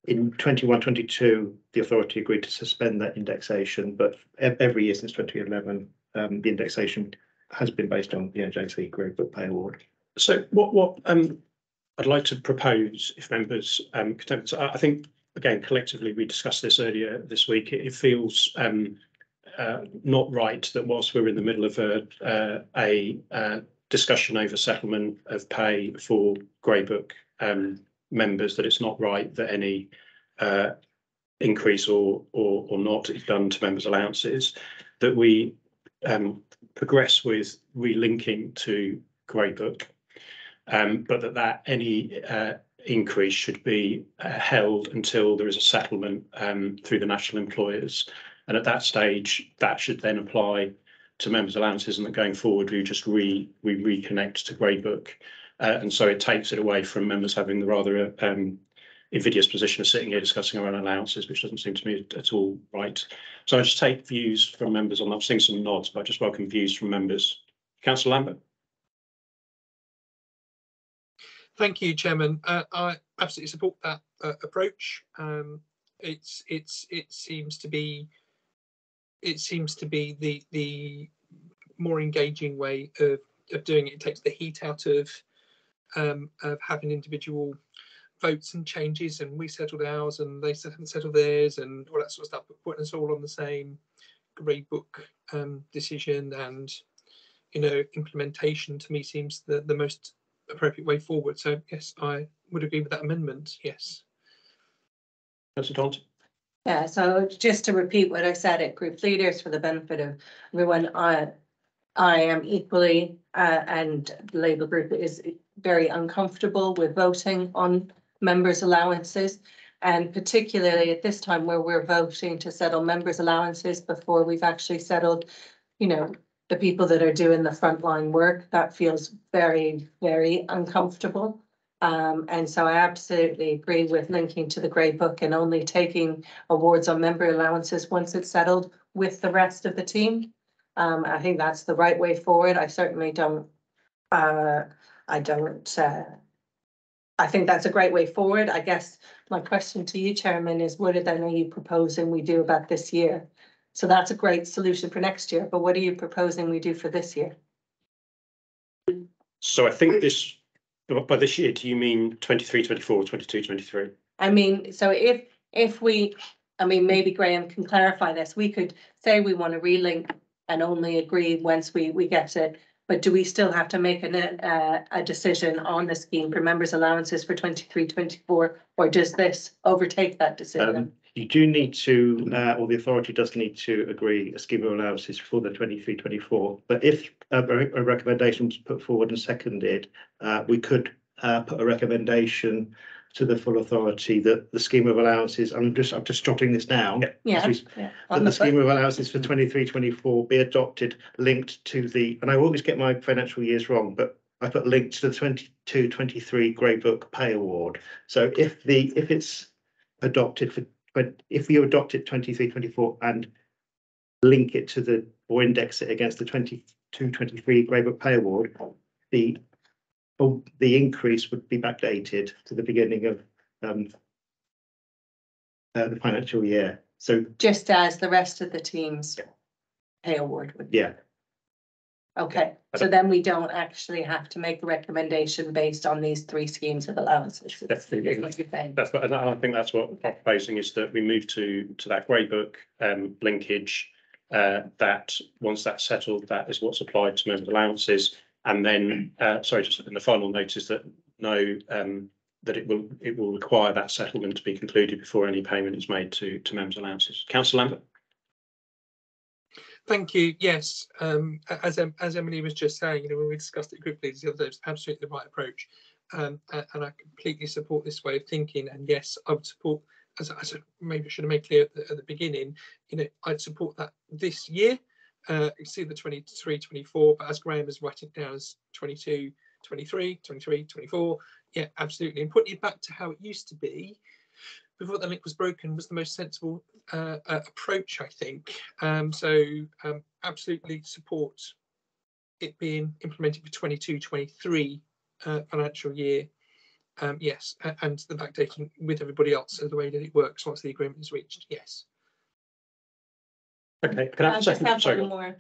In 21-22, the authority agreed to suspend that indexation, but every year since 2011, the indexation has been based on the NJC Grey Book pay award. So what I'd like to propose, if members could, I think again collectively we discussed this earlier this week. It feels not right that whilst we're in the middle of a discussion over settlement of pay for Grey Book members, that it's not right that any increase or not is done to members' allowances, that we progress with relinking to Grey Book, but that any increase should be held until there is a settlement through the national employers. And at that stage, that should then apply to members' allowances, and that going forward, we just reconnect to Grey Book. And so it takes it away from members having the rather invidious position of sitting here discussing our own allowances, which doesn't seem to me at all right. So I just take views from members on that. I'm seeing some nods, but I just welcome views from members. Councillor Lambert. Thank you, Chairman. I absolutely support that approach. It seems to be the more engaging way of doing it. It takes the heat out of having individual votes and changes, and we settled ours and they settled theirs and all that sort of stuff, but putting us all on the same Grey Book decision and, you know, implementation to me seems the most appropriate way forward. So yes, I would agree with that amendment. Yes. Councillor Thompson. Yeah, so just to repeat what I said at group leaders for the benefit of everyone, I am equally and the Labour group is very uncomfortable with voting on members' allowances, and particularly at this time where we're voting to settle members' allowances before we've actually settled, you know, the people that are doing the frontline work. That feels very, very uncomfortable. And so I absolutely agree with linking to the Grey Book and only taking awards on member allowances once it's settled with the rest of the team. I think that's the right way forward. I certainly don't, I think that's a great way forward. I guess my question to you, Chairman, is what then are you proposing we do about this year? So that's a great solution for next year, but what are you proposing we do for this year? So I think this, by this year, do you mean 23, 24, 22, 23? I mean, so if we, I mean, maybe Graham can clarify this. We could say we want to relink and only agree once we get it. But do we still have to make a decision on the scheme for members' allowances for 23, 24, or does this overtake that decision? You do need to, or the authority does need to agree a scheme of allowances for the 23, 24. But if a recommendation was put forward and seconded, we could put a recommendation to the full authority that the scheme of allowances, I'm just jotting this down. Yeah. That the scheme of allowances for 23, 24 be adopted, linked to the, and I always get my financial years wrong, but I put linked to the 22, 23 Grey Book pay award. So if it's adopted for, if you adopt it 23, 24 and link it to the, or index it against the 22, 23 Grey Book pay award, the increase would be backdated to the beginning of the financial year. So just as the rest of the team's pay award would be. Yeah. Okay, so then we don't actually have to make a recommendation based on these three schemes of allowances. That's what you're saying. That's what, and I think that's what I'm proposing, is that we move to that Grey Book linkage. That once that's settled, that is what's applied to members' allowances. And then, sorry, just in the final note is that that it will require that settlement to be concluded before any payment is made to members' allowances. Councillor Lambert. Thank you. Yes, as Emily was just saying, you know, when we discussed it group leaders the other day, it's absolutely the right approach, and I completely support this way of thinking. And yes, I would support, as I maybe I should have made clear at the beginning, you know, I'd support that this year. See the 23, 24, but as Graham is writing it down as 22, 23, 23, 24, yeah, absolutely. And putting it back to how it used to be before the link was broken was the most sensible approach, I think. Absolutely support it being implemented for 22, 23 financial year. Yes, and the backdating with everybody else of the way that it works once the agreement is reached. Yes. Okay, can I have a second? Just have one more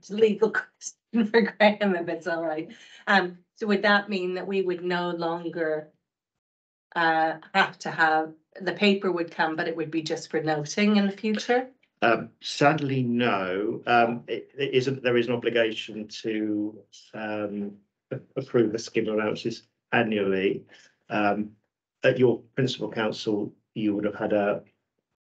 legal question for Graham, if it's all right. So would that mean that we would no longer have to have, the paper would come, but it would be just for noting in the future? Sadly, no. It isn't. There is an obligation to approve the scheme of allowances annually. At your principal council, you would have had a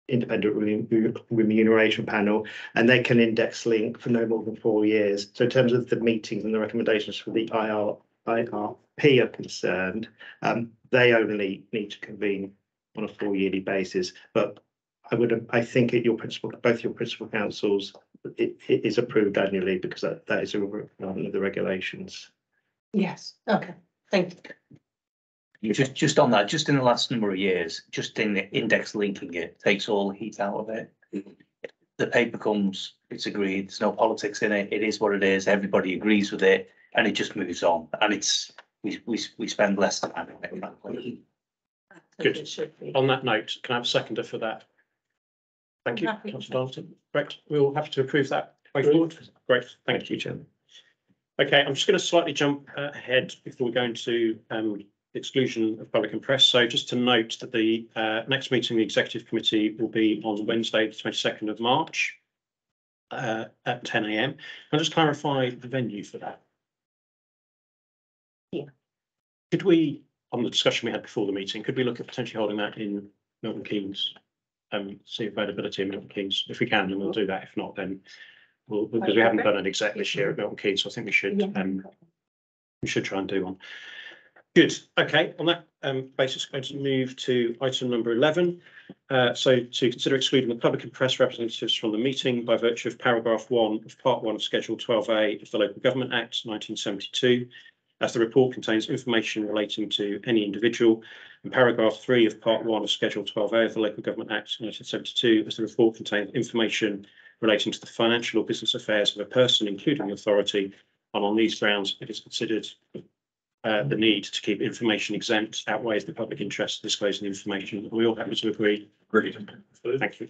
independent remuneration panel, and they can index link for no more than 4 years. So in terms of the meetings and the recommendations for the IRP are concerned, they only need to convene on a 4-yearly basis. But I think at both your principal councils, it is approved annually because that is a requirement of the regulations. Yes, okay, thank you. Just on that, just in the last number of years, just in the index linking it takes all the heat out of it. The paper comes, it's agreed, there's no politics in it, it is what it is, everybody agrees with it, and it just moves on. And we spend less time on it, frankly. Good. It should be. On that note, can I have a seconder for that? Thank you, Happy. Councillor Darlington. Great, we'll have to approve that way forward. Great, thank you, Chairman. Okay, I'm just going to slightly jump ahead before we go into exclusion of public and press. So just to note that the next meeting of the Executive Committee will be on Wednesday, the 22nd of March at 10 a.m. I'll just clarify the venue for that. Yeah. Could we, on the discussion we had before the meeting, could we look at potentially holding that in Milton Keynes? See availability in Milton Keynes. If we can, then we'll do that. If not, then we'll, because we haven't done an exec this year at Milton Keynes, so I think we should try and do one. Good. Okay. On that basis, I'm going to move to item number 11. So to consider excluding the public and press representatives from the meeting by virtue of paragraph 1 of part 1 of Schedule 12A of the Local Government Act 1972, as the report contains information relating to any individual, and paragraph 3 of part 1 of Schedule 12A of the Local Government Act 1972, as the report contains information relating to the financial or business affairs of a person, including the authority, and on these grounds it is considered the need to keep information exempt outweighs the public interest in disclosing the information. Are we all happy to agree? Agreed. Thank you.